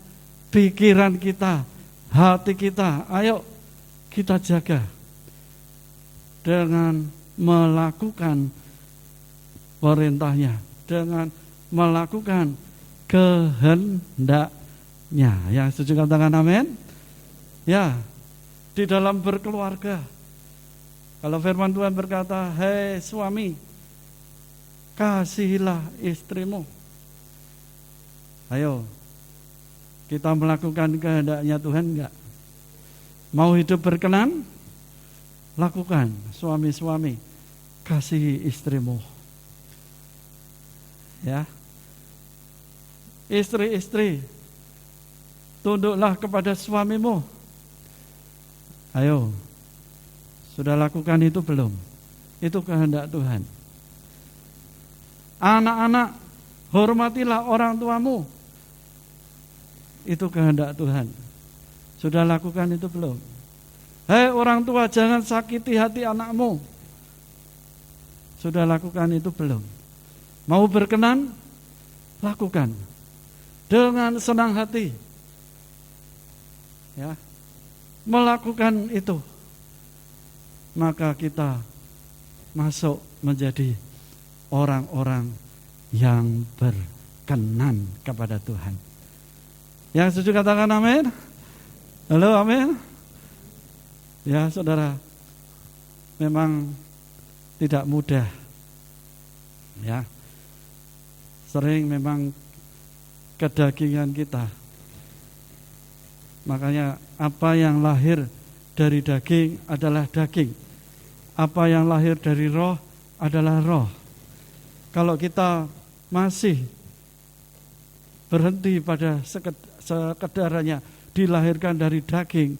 Speaker 2: pikiran kita, hati kita, ayo kita jaga dengan melakukan perintahnya, dengan melakukan kehendaknya. Yang setuju katakan amin. Ya, di dalam berkeluarga, kalau firman Tuhan berkata, hei suami, kasihilah istrimu. Ayo, kita melakukan kehendaknya Tuhan enggak? Mau hidup berkenan? Lakukan. Suami-suami, kasihi istrimu. Ya. Istri-istri, tunduklah kepada suamimu. Ayo, sudah lakukan itu belum? Itu kehendak Tuhan. Anak-anak, hormatilah orang tuamu. Itu kehendak Tuhan. Sudah lakukan itu belum? Hei orang tua, jangan sakiti hati anakmu. Sudah lakukan itu belum? Mau berkenan? Lakukan dengan senang hati. Ya, melakukan itu, maka kita masuk menjadi orang-orang yang berkenan kepada Tuhan. Yang setuju katakan amin. Halo, amin. Ya saudara, memang tidak mudah. Ya, sering memang kedagingan kita. Makanya apa yang lahir dari daging adalah daging. Apa yang lahir dari roh adalah roh. Kalau kita masih berhenti pada sekedarannya dilahirkan dari daging,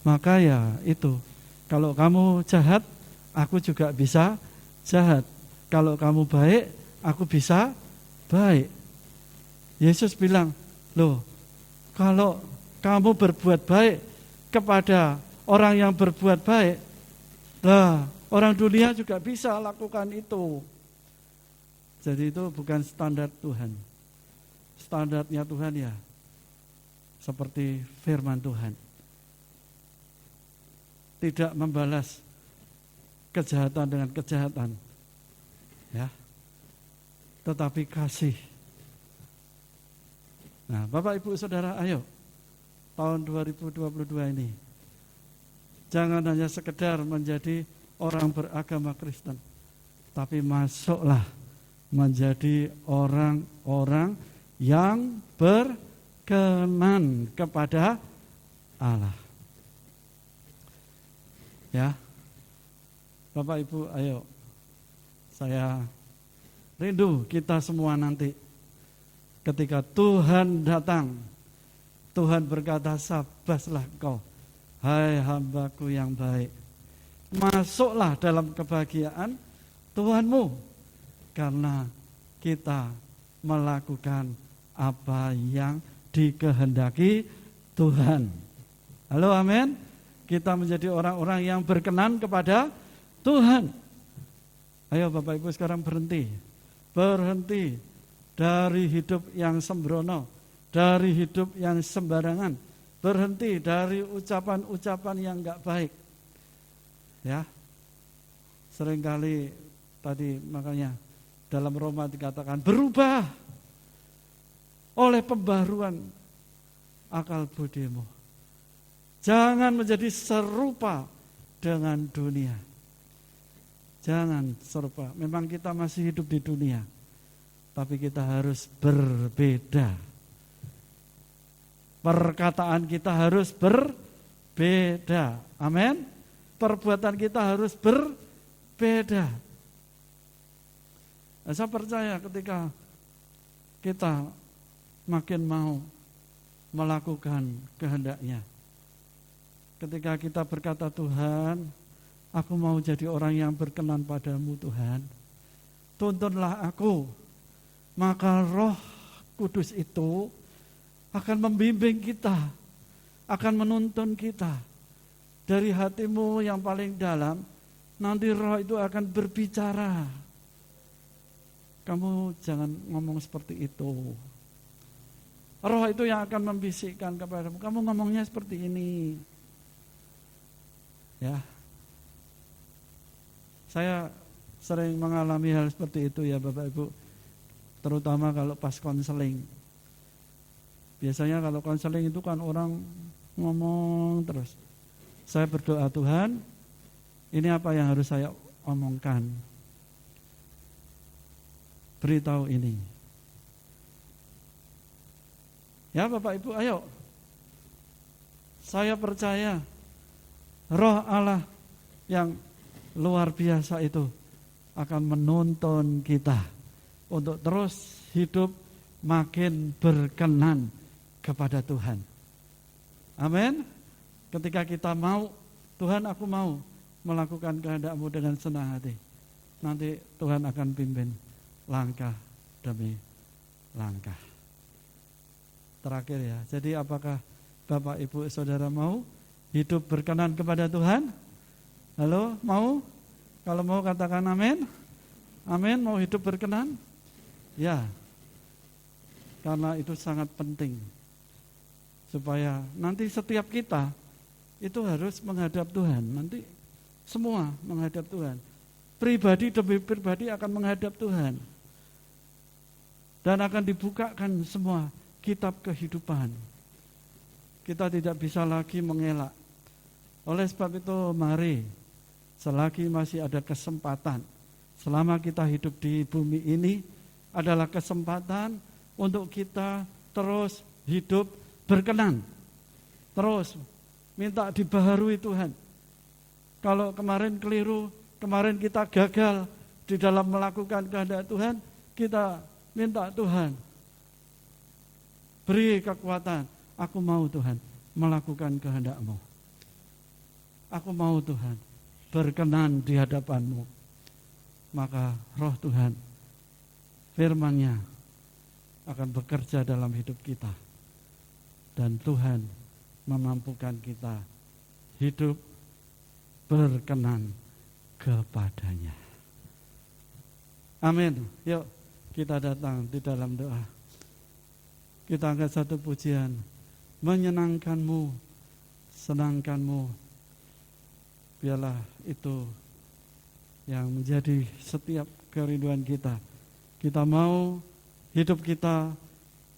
Speaker 2: maka ya itu, kalau kamu jahat, aku juga bisa jahat. Kalau kamu baik, aku bisa baik. Yesus bilang, loh, kalau kamu berbuat baik kepada orang yang berbuat baik, lah orang dunia juga bisa lakukan itu. Jadi itu bukan standar Tuhan. Standarnya Tuhan ya seperti firman Tuhan. Tidak membalas kejahatan dengan kejahatan. Ya. Tetapi kasih. Nah, Bapak Ibu Saudara, ayo tahun 2022 ini jangan hanya sekedar menjadi orang beragama Kristen, tapi masuklah menjadi orang-orang yang berkenan kepada Allah. Ya, Bapak Ibu, ayo, saya rindu kita semua nanti ketika Tuhan datang, Tuhan berkata, sabaslah kau, hai hambaku yang baik. Masuklah dalam kebahagiaan Tuhanmu, karena kita melakukan apa yang dikehendaki Tuhan. Halo, amin. Kita menjadi orang-orang yang berkenan kepada Tuhan. Ayo Bapak Ibu sekarang berhenti dari hidup yang sembrono, dari hidup yang sembarangan. berhenti dari ucapan-ucapan yang enggak baik. Ya. Seringkali tadi makanya dalam Roma dikatakan berubah oleh pembaruan akal budimu. Jangan menjadi serupa dengan dunia. Jangan serupa. Memang kita masih hidup di dunia, tapi kita harus berbeda. Perkataan kita harus berbeda. Amin. Perbuatan kita harus berbeda. Nah, saya percaya ketika kita makin mau melakukan kehendak-Nya, ketika kita berkata, Tuhan, aku mau jadi orang yang berkenan padamu Tuhan, tuntunlah aku, maka Roh Kudus itu akan membimbing kita, akan menuntun kita dari hatimu yang paling dalam. Nanti Roh itu akan berbicara. Kamu jangan ngomong seperti itu. Roh itu yang akan membisikkan kepadamu, kamu ngomongnya seperti ini. Ya, saya sering mengalami hal seperti itu ya Bapak Ibu, terutama kalau pas konseling. Biasanya kalau konseling itu kan orang ngomong terus. Saya berdoa, Tuhan, ini apa yang harus saya omongkan? Beritahu ini. Ya Bapak Ibu, ayo. Saya percaya Roh Allah yang luar biasa itu akan menuntun kita untuk terus hidup makin berkenan kepada Tuhan. Amin. Ketika kita mau, Tuhan aku mau melakukan kehendak-Mu dengan senang hati, nanti Tuhan akan pimpin langkah demi langkah. Terakhir ya, jadi apakah Bapak Ibu Saudara mau hidup berkenan kepada Tuhan? Halo, mau? Kalau mau katakan amin. Amin, mau hidup berkenan? Ya, karena itu sangat penting. Supaya nanti setiap kita itu harus menghadap Tuhan. Nanti semua menghadap Tuhan. Pribadi demi pribadi akan menghadap Tuhan. Dan akan dibukakan semua kitab kehidupan. Kita tidak bisa lagi mengelak. Oleh sebab itu mari, selagi masih ada kesempatan, selama kita hidup di bumi ini adalah kesempatan untuk kita terus hidup berkenan, terus minta dibaharui Tuhan. Kalau kemarin keliru, kemarin kita gagal di dalam melakukan kehendak Tuhan, kita minta Tuhan beri kekuatan. Aku mau Tuhan melakukan kehendak-Mu. Aku mau Tuhan berkenan di hadapan-Mu. Maka Roh Tuhan, firman-Nya akan bekerja dalam hidup kita. Dan Tuhan memampukan kita hidup berkenan kepada-Nya. Amin. Yuk kita datang di dalam doa. Kita angkat satu pujian. Menyenangkan-Mu, senangkan-Mu. Biarlah itu yang menjadi setiap kerinduan kita. Kita mau hidup kita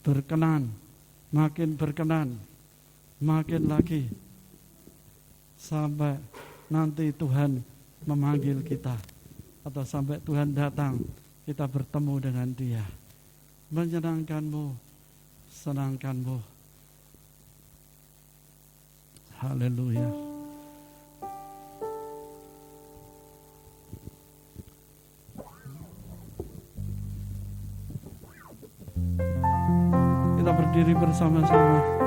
Speaker 2: berkenan, makin berkenan, makin lagi sampai nanti Tuhan memanggil kita atau sampai Tuhan datang kita bertemu dengan Dia. Menyenangkan-Mu, senangkan-Mu. Haleluya. Kita berdiri bersama-sama.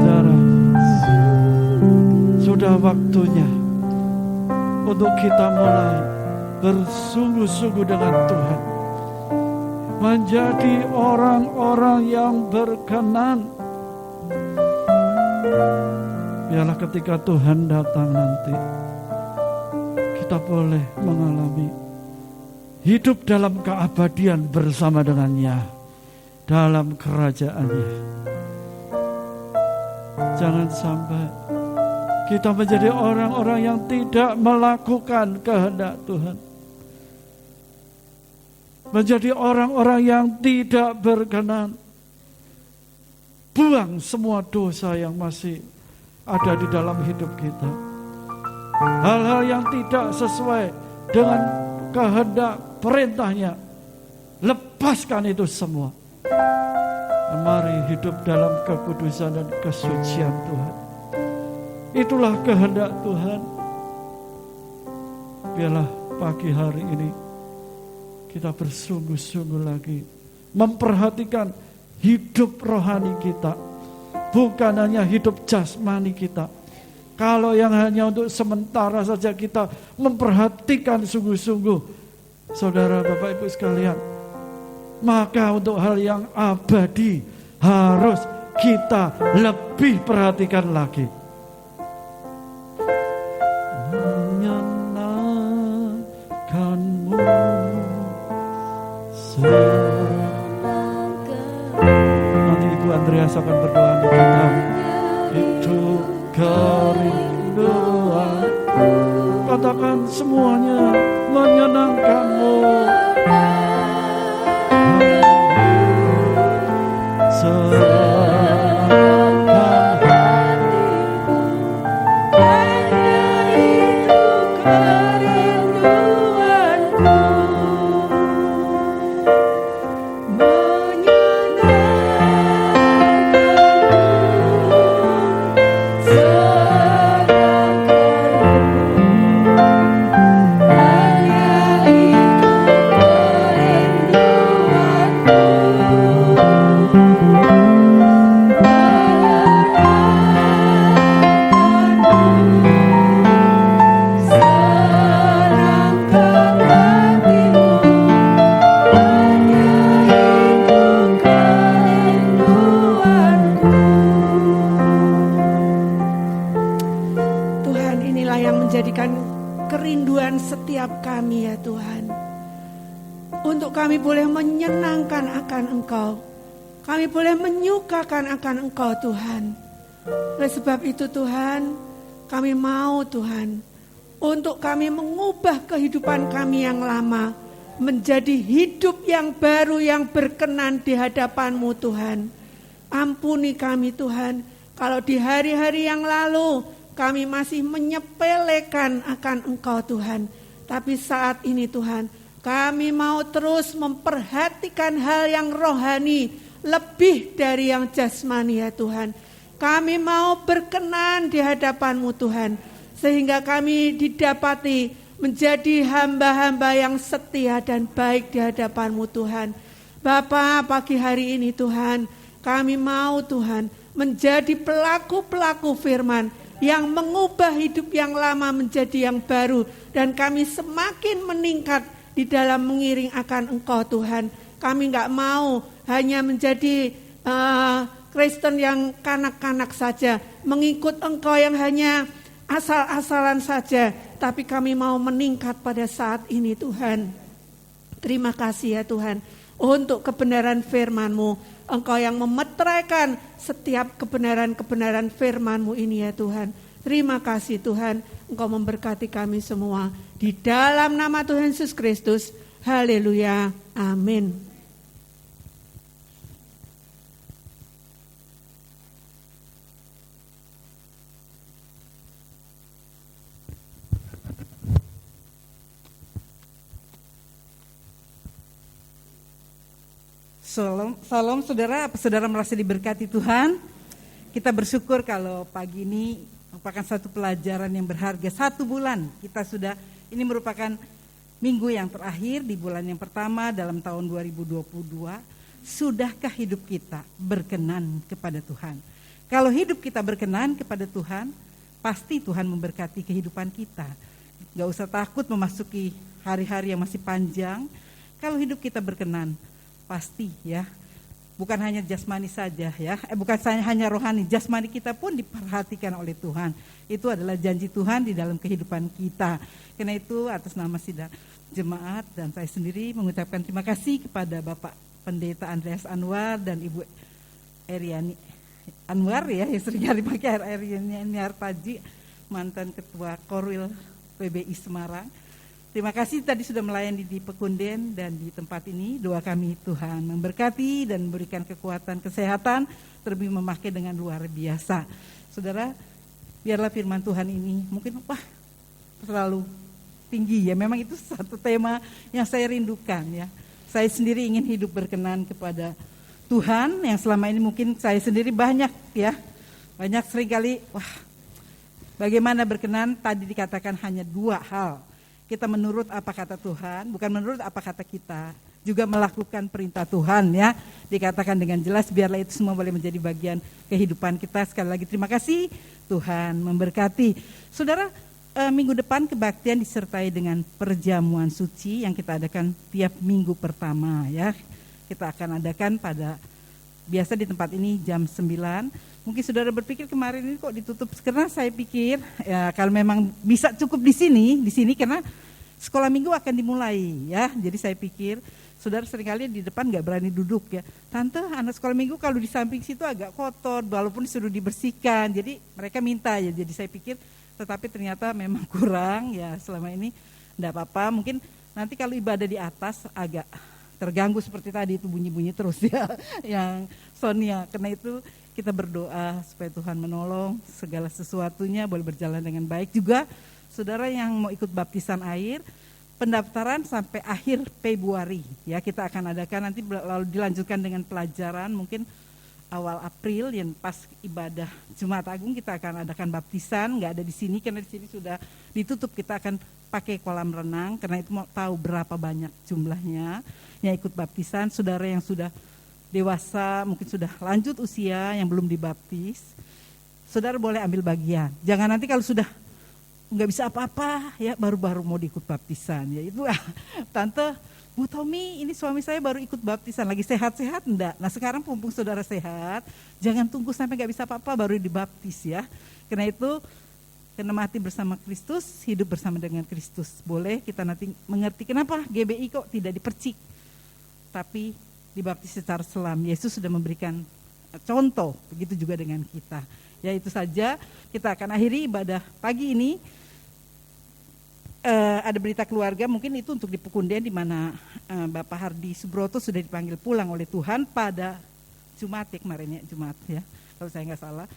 Speaker 2: saudara, sudah waktunya untuk kita mulai bersungguh-sungguh dengan Tuhan, menjadi orang-orang yang berkenan. Biarlah ketika Tuhan datang nanti, kita boleh mengalami hidup dalam keabadian bersama dengannya dalam kerajaan-Nya. Jangan sampai kita menjadi orang-orang yang tidak melakukan kehendak Tuhan, menjadi orang-orang yang tidak berkenan. Buang semua dosa yang masih ada di dalam hidup kita, hal-hal yang tidak sesuai dengan kehendak perintahnya. Lepaskan itu semua. Mari hidup dalam kekudusan dan kesucian Tuhan. Itulah kehendak Tuhan. Biarlah pagi hari ini kita bersungguh-sungguh lagi memperhatikan hidup rohani kita, bukan hanya hidup jasmani kita. Kalau yang hanya untuk sementara saja kita memperhatikan sungguh-sungguh, saudara Bapak Ibu sekalian, maka untuk hal yang abadi harus kita lebih perhatikan lagi. Menyenangkanmu nanti Ibu Andreas akan berdoa untuk kita. Itu kerinduan, katakan semuanya, menyenangkanmu.
Speaker 3: Kami boleh menyukakan akan Engkau Tuhan. Oleh sebab itu Tuhan, kami mau Tuhan, untuk kami mengubah kehidupan kami yang lama menjadi hidup yang baru yang berkenan di hadapan-Mu Tuhan. Ampuni kami Tuhan, kalau di hari-hari yang lalu kami masih menyepelekan akan Engkau Tuhan. Tapi saat ini Tuhan, kami mau terus memperhatikan hal yang rohani lebih dari yang jasmani ya Tuhan. Kami mau berkenan di hadapan-Mu Tuhan, sehingga kami didapati menjadi hamba-hamba yang setia dan baik di hadapan-Mu Tuhan. Bapa, pagi hari ini Tuhan, kami mau Tuhan menjadi pelaku-pelaku firman yang mengubah hidup yang lama menjadi yang baru, dan kami semakin meningkat di dalam mengiring akan Engkau Tuhan. Kami enggak mau hanya menjadi Kristen yang kanak-kanak saja, mengikut Engkau yang hanya asal-asalan saja, tapi kami mau meningkat pada saat ini Tuhan. Terima kasih ya Tuhan untuk kebenaran firman-Mu. Engkau yang memeteraikan setiap kebenaran-kebenaran firman-Mu ini ya Tuhan. Terima kasih Tuhan, Engkau memberkati kami semua. Di dalam nama Tuhan Yesus Kristus, haleluya, amin.
Speaker 4: Salam saudara, apa saudara merasa diberkati Tuhan? Kita bersyukur kalau pagi ini merupakan satu pelajaran yang berharga. 1 bulan kita sudah, ini merupakan minggu yang terakhir di bulan yang pertama dalam tahun 2022. Sudahkah hidup kita berkenan kepada Tuhan? Kalau hidup kita berkenan kepada Tuhan, pasti Tuhan memberkati kehidupan kita. Gak usah takut memasuki hari-hari yang masih panjang. Kalau hidup kita berkenan, pasti ya. Bukan hanya jasmani saja ya, bukan hanya rohani, jasmani kita pun diperhatikan oleh Tuhan. Itu adalah janji Tuhan di dalam kehidupan kita. Karena itu atas nama sidang jemaat dan saya sendiri mengucapkan terima kasih kepada Bapak Pendeta Andreas Anwar dan Ibu Eriani Anwar ya, yang seringkali pakai Eriani Artaji, mantan Ketua Korwil PBI Semarang. Terima kasih tadi sudah melayani di Pekunden dan di tempat ini. Doa kami Tuhan memberkati dan memberikan kekuatan, kesehatan, terlebih memakai dengan luar biasa. Saudara, biarlah firman Tuhan ini mungkin terlalu tinggi ya. Memang itu satu tema yang saya rindukan ya. Saya sendiri ingin hidup berkenan kepada Tuhan yang selama ini mungkin saya sendiri banyak ya. Banyak seringkali bagaimana berkenan tadi dikatakan hanya 2 hal. Kita menurut apa kata Tuhan, bukan menurut apa kata kita, juga melakukan perintah Tuhan ya. Dikatakan dengan jelas, biarlah itu semua boleh menjadi bagian kehidupan kita. Sekali lagi terima kasih, Tuhan memberkati. Saudara, minggu depan kebaktian disertai dengan perjamuan suci yang kita adakan tiap minggu pertama ya. Kita akan adakan biasa di tempat ini jam 9. Mungkin saudara berpikir kemarin ini kok ditutup, karena saya pikir ya kalau memang bisa cukup di sini karena sekolah minggu akan dimulai ya. Jadi saya pikir saudara seringkali di depan nggak berani duduk ya. Tante, anak sekolah minggu kalau di samping situ agak kotor walaupun disuruh dibersihkan. Jadi mereka minta ya. Jadi saya pikir tetapi ternyata memang kurang ya selama ini. Enggak apa-apa, mungkin nanti kalau ibadah di atas agak terganggu seperti tadi itu bunyi-bunyi terus ya yang Sonia. Karena itu kita berdoa supaya Tuhan menolong segala sesuatunya boleh berjalan dengan baik. Juga saudara yang mau ikut baptisan air, pendaftaran sampai akhir Februari ya, kita akan adakan nanti, lalu dilanjutkan dengan pelajaran mungkin awal April yang pas ibadah Jumat Agung kita akan adakan baptisan. Nggak ada di sini karena di sini sudah ditutup. Kita akan pakai kolam renang karena itu mau tahu berapa banyak jumlahnya yang ikut baptisan. Saudara yang sudah dewasa, mungkin sudah lanjut usia yang belum dibaptis, saudara boleh ambil bagian. Jangan nanti kalau sudah nggak bisa apa-apa ya baru-baru mau diikut baptisan ya. Itu Tante, Bu Tommy, ini suami saya baru ikut baptisan, lagi sehat-sehat enggak? Nah sekarang mumpung saudara sehat, jangan tunggu sampai nggak bisa apa-apa baru dibaptis ya. Karena itu, karena mati bersama Kristus, hidup bersama dengan Kristus. Boleh kita nanti mengerti kenapa GBI kok tidak dipercik, tapi dibaptis secara selam. Yesus sudah memberikan contoh, begitu juga dengan kita. Ya itu saja, kita akan akhiri ibadah pagi ini. Ada berita keluarga, mungkin itu untuk di Pekunden di mana Bapak Hardi Subroto sudah dipanggil pulang oleh Tuhan pada Jumat ya kemarin ya, Jumat ya, kalau saya nggak salah.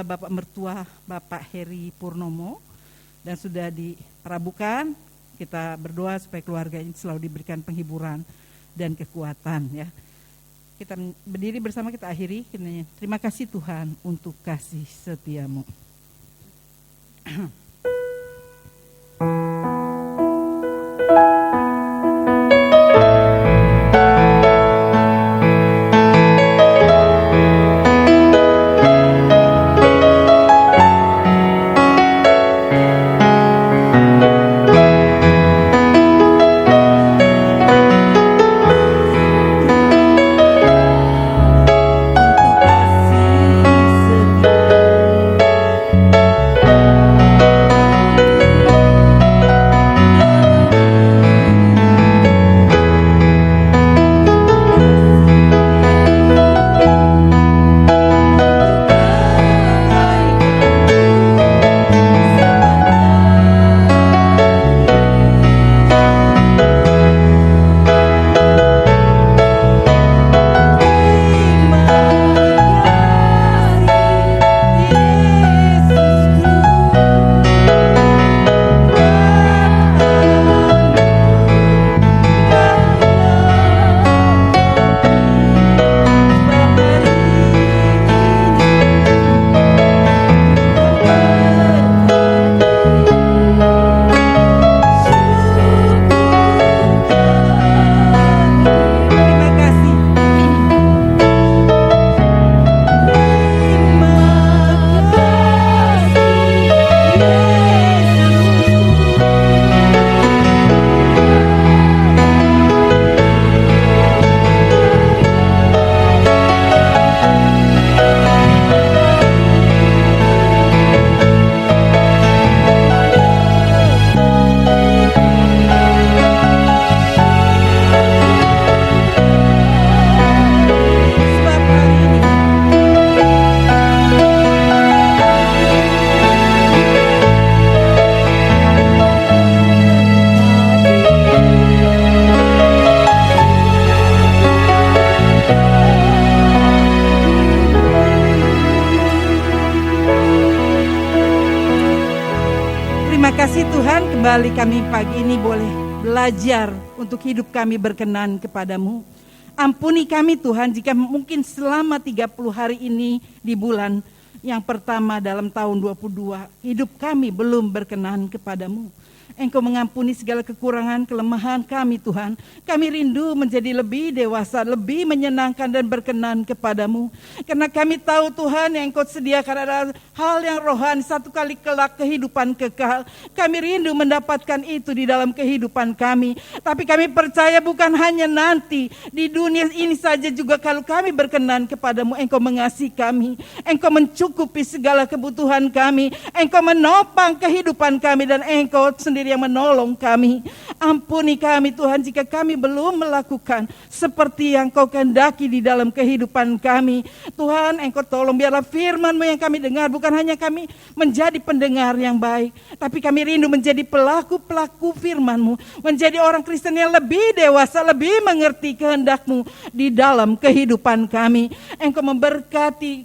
Speaker 4: Bapak mertua Bapak Heri Purnomo dan sudah diperabukan. Kita berdoa supaya keluarga ini selalu diberikan penghiburan dan kekuatan ya. Kita berdiri bersama, kita akhiri. Terima kasih Tuhan untuk kasih setiamu. kasih Tuhan, kembali kami pagi ini boleh belajar untuk hidup kami berkenan kepadamu. Ampuni kami Tuhan jika mungkin selama 30 hari ini di bulan yang pertama dalam tahun 22, hidup kami belum berkenan kepadamu. Engkau mengampuni segala kekurangan, kelemahan kami Tuhan. Kami rindu menjadi lebih dewasa, lebih menyenangkan dan berkenan kepadamu. Karena kami tahu Tuhan yang Engkau sediakan adalah hal yang rohani, satu kali kelak kehidupan kekal. Kami rindu mendapatkan itu di dalam kehidupan kami. Tapi kami percaya bukan hanya nanti, di dunia ini saja juga kalau kami berkenan kepadamu, Engkau mengasihi kami. Engkau mencukupi segala kebutuhan kami. Engkau menopang kehidupan kami dan Engkau sendiri yang menolong kami. Ampuni kami Tuhan jika kami belum melakukan seperti yang Kau kehendaki di dalam kehidupan kami. Tuhan, Engkau tolong biarlah firman-Mu yang kami dengar bukan hanya kami menjadi pendengar yang baik, tapi kami rindu menjadi pelaku-pelaku firman-Mu, menjadi orang Kristen yang lebih dewasa, lebih mengerti kehendak-Mu di dalam kehidupan kami. Engkau memberkati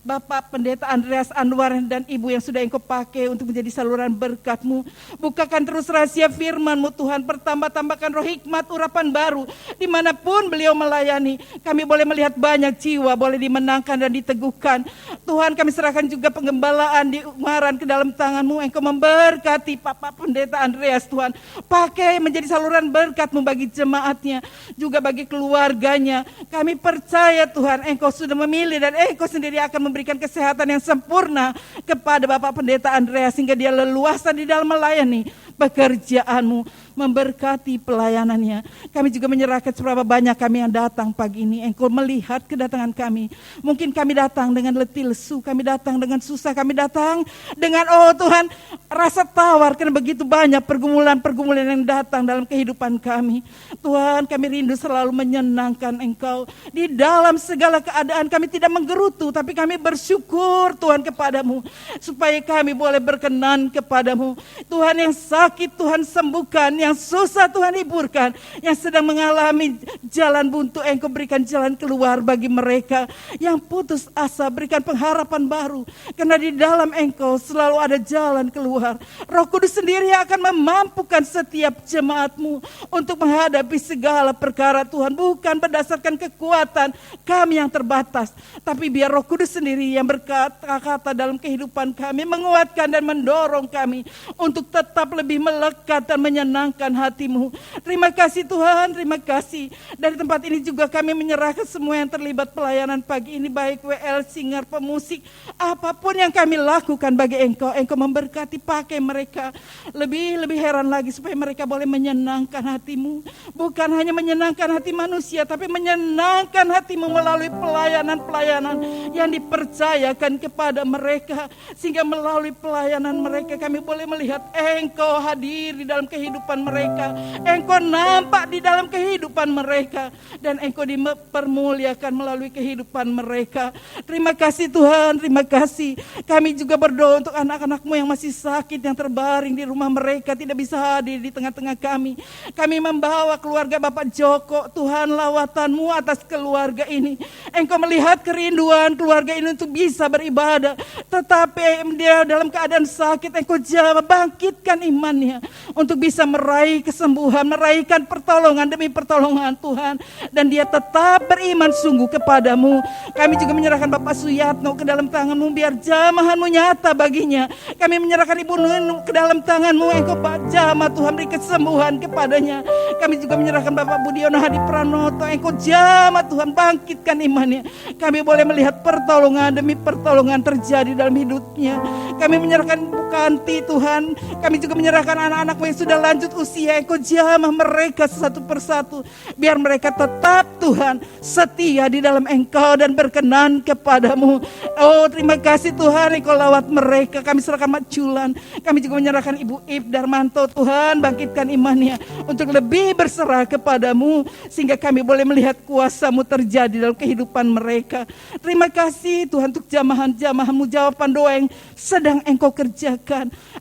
Speaker 4: Bapak Pendeta Andreas Anwar dan Ibu yang sudah Engkau pakai untuk menjadi saluran berkat-Mu. Bukakan terus rahasia firman-Mu Tuhan, pertambah-tambahkan roh hikmat, urapan baru. Dimanapun beliau melayani, kami boleh melihat banyak jiwa, boleh dimenangkan dan diteguhkan. Tuhan, kami serahkan juga penggembalaan di Ungaran ke dalam tangan-Mu. Engkau memberkati Bapak Pendeta Andreas Tuhan. Pakai menjadi saluran berkat-Mu bagi jemaatnya, juga bagi keluarganya. Kami percaya Tuhan, Engkau sudah memilih dan Engkau sendiri akan memberikan kesehatan yang sempurna kepada Bapak Pendeta Andreas sehingga dia leluasa di dalam melayani pekerjaan-Mu, memberkati pelayanannya. Kami juga menyerahkan seberapa banyak kami yang datang pagi ini. Engkau melihat kedatangan kami. Mungkin kami datang dengan letih lesu, kami datang dengan susah, kami datang dengan Tuhan rasa tawar karena begitu banyak pergumulan-pergumulan yang datang dalam kehidupan kami. Tuhan, kami rindu selalu menyenangkan Engkau. Di dalam segala keadaan kami tidak menggerutu, tapi kami bersyukur Tuhan kepadamu supaya kami boleh berkenan kepadamu. Tuhan, yang sakit Tuhan sembuhkan, yang susah Tuhan hiburkan, yang sedang mengalami jalan buntu Engkau berikan jalan keluar bagi mereka, yang putus asa berikan pengharapan baru, karena di dalam Engkau selalu ada jalan keluar. Roh Kudus sendiri akan memampukan setiap jemaat-Mu untuk menghadapi segala perkara Tuhan, bukan berdasarkan kekuatan kami yang terbatas, tapi biar Roh Kudus sendiri yang berkata-kata dalam kehidupan kami, menguatkan dan mendorong kami untuk tetap lebih melekat dan menyenangkan hati-Mu. Terima kasih Tuhan, terima kasih. Dari tempat ini juga kami menyerahkan semua yang terlibat pelayanan pagi ini, baik WL, singer, pemusik, apapun yang kami lakukan bagi Engkau. Engkau memberkati, pakai mereka. Lebih heran lagi supaya mereka boleh menyenangkan hati-Mu. Bukan hanya menyenangkan hati manusia, tapi menyenangkan hati-Mu melalui pelayanan-pelayanan yang dipercayakan kepada mereka. Sehingga melalui pelayanan mereka kami boleh melihat Engkau hadir di dalam kehidupan mereka. Engkau nampak di dalam kehidupan mereka. Dan Engkau dipermuliakan melalui kehidupan mereka. Terima kasih Tuhan, terima kasih. Kami juga berdoa untuk anak-anak-Mu yang masih sakit, yang terbaring di rumah mereka, tidak bisa hadir di tengah-tengah kami. Kami membawa keluarga Bapak Joko, Tuhan, lawatan-Mu atas keluarga ini. Engkau melihat kerinduan keluarga ini untuk bisa beribadah. Tetapi dia dalam keadaan sakit, Engkau jawab, bangkitkan imannya untuk bisa meraih kesembuhan, meraihkan pertolongan demi pertolongan Tuhan. Dan dia tetap beriman sungguh kepadamu. Kami juga menyerahkan Bapak Suyatno ke dalam tangan-Mu, biar jamahan-Mu nyata baginya. Kami menyerahkan Ibu Nunu ke dalam tangan-Mu, Engkau jamah Tuhan, beri kesembuhan kepadanya. Kami juga menyerahkan Bapak Budiono Hadi Pranoto, Engkau jamah Tuhan, bangkitkan imannya. Kami boleh melihat pertolongan demi pertolongan terjadi dalam hidupnya. Kami menyerahkan Bukanti Tuhan, kami juga menyerahkan anak-anak-Mu yang sudah lanjut usia, Engkau jamah mereka satu persatu, biar mereka tetap Tuhan setia di dalam Engkau dan berkenan kepadamu. Oh, terima kasih Tuhan, Engkau lawat mereka. Kami serahkan Mak Julan, kami juga menyerahkan Ibu Ip Darmanto, Tuhan bangkitkan imannya untuk lebih berserah kepadamu, sehingga kami boleh melihat kuasa-Mu terjadi dalam kehidupan mereka. Terima kasih Tuhan untuk jamahan-jamahan-Mu, jawaban doa yang sedang Engkau kerjakan.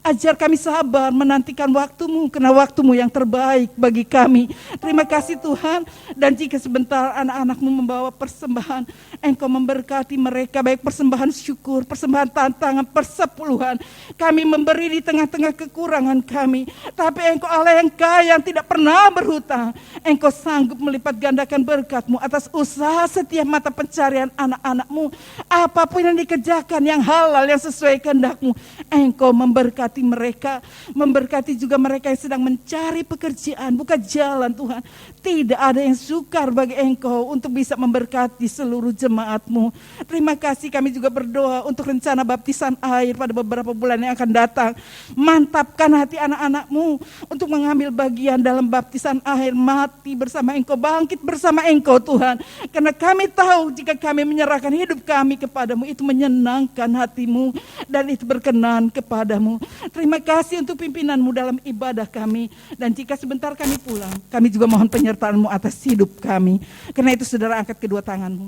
Speaker 4: Ajar kami sabar menantikan waktu-Mu, karena waktu-Mu yang terbaik bagi kami. Terima kasih Tuhan. Dan jika sebentar anak-anak-Mu membawa persembahan, Engkau memberkati mereka, baik persembahan syukur, persembahan tantangan, persepuluhan. Kami memberi di tengah-tengah kekurangan kami, tapi Engkau Allah yang kaya, yang tidak pernah berhutang. Engkau sanggup melipat gandakan berkat-Mu atas usaha setiap mata pencarian anak-anak-Mu. Apapun yang dikerjakan yang halal, yang sesuai kehendak-Mu, Engkau memberkati mereka. Memberkati juga mereka yang sedang mencari pekerjaan. Buka jalan Tuhan. Tidak ada yang sukar bagi Engkau untuk bisa memberkati seluruh jemaat-Mu. Terima kasih, kami juga berdoa untuk rencana baptisan air pada beberapa bulan yang akan datang. Mantapkan hati anak-anak-Mu untuk mengambil bagian dalam baptisan air, mati bersama Engkau, bangkit bersama Engkau Tuhan. Karena kami tahu jika kami menyerahkan hidup kami kepada-Mu, itu menyenangkan hati-Mu dan itu berkenan kepada-Mu. Terima kasih untuk pimpinan-Mu dalam ibadah kami. Dan jika sebentar kami pulang, kami juga mohon penyertaan-Mu atas hidup kami. Karena itu saudara, angkat kedua tangan-Mu.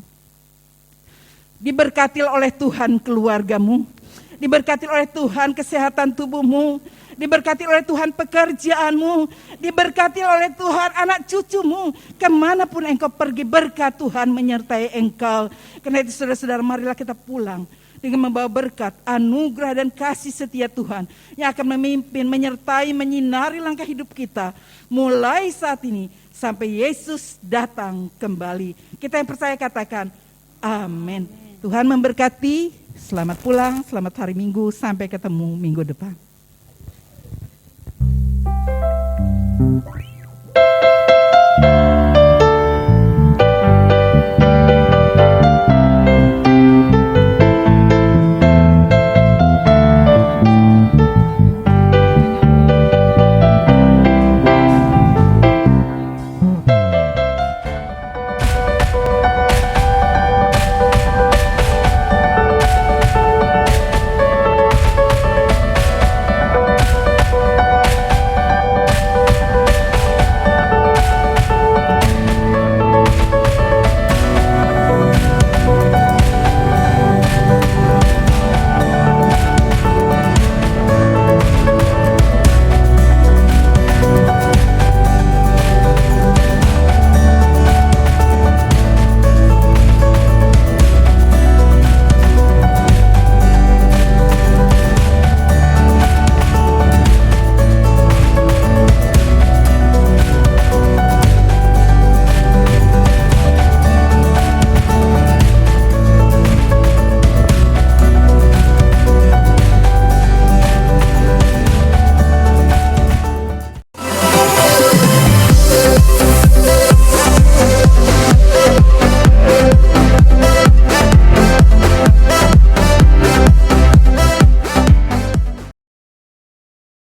Speaker 4: Diberkatilah oleh Tuhan keluarga-Mu. Diberkati oleh Tuhan kesehatan tubuh-Mu. Diberkati oleh Tuhan pekerjaan-Mu. Diberkati oleh Tuhan anak cucu-Mu. Kemanapun Engkau pergi, berkat Tuhan menyertai Engkau. Karena itu saudara-saudara, marilah kita pulang dengan membawa berkat, anugerah dan kasih setia Tuhan yang akan memimpin, menyertai, menyinari langkah hidup kita mulai saat ini sampai Yesus datang kembali. Kita yang percaya katakan amin. Tuhan memberkati. Selamat pulang, selamat hari Minggu, sampai ketemu minggu depan.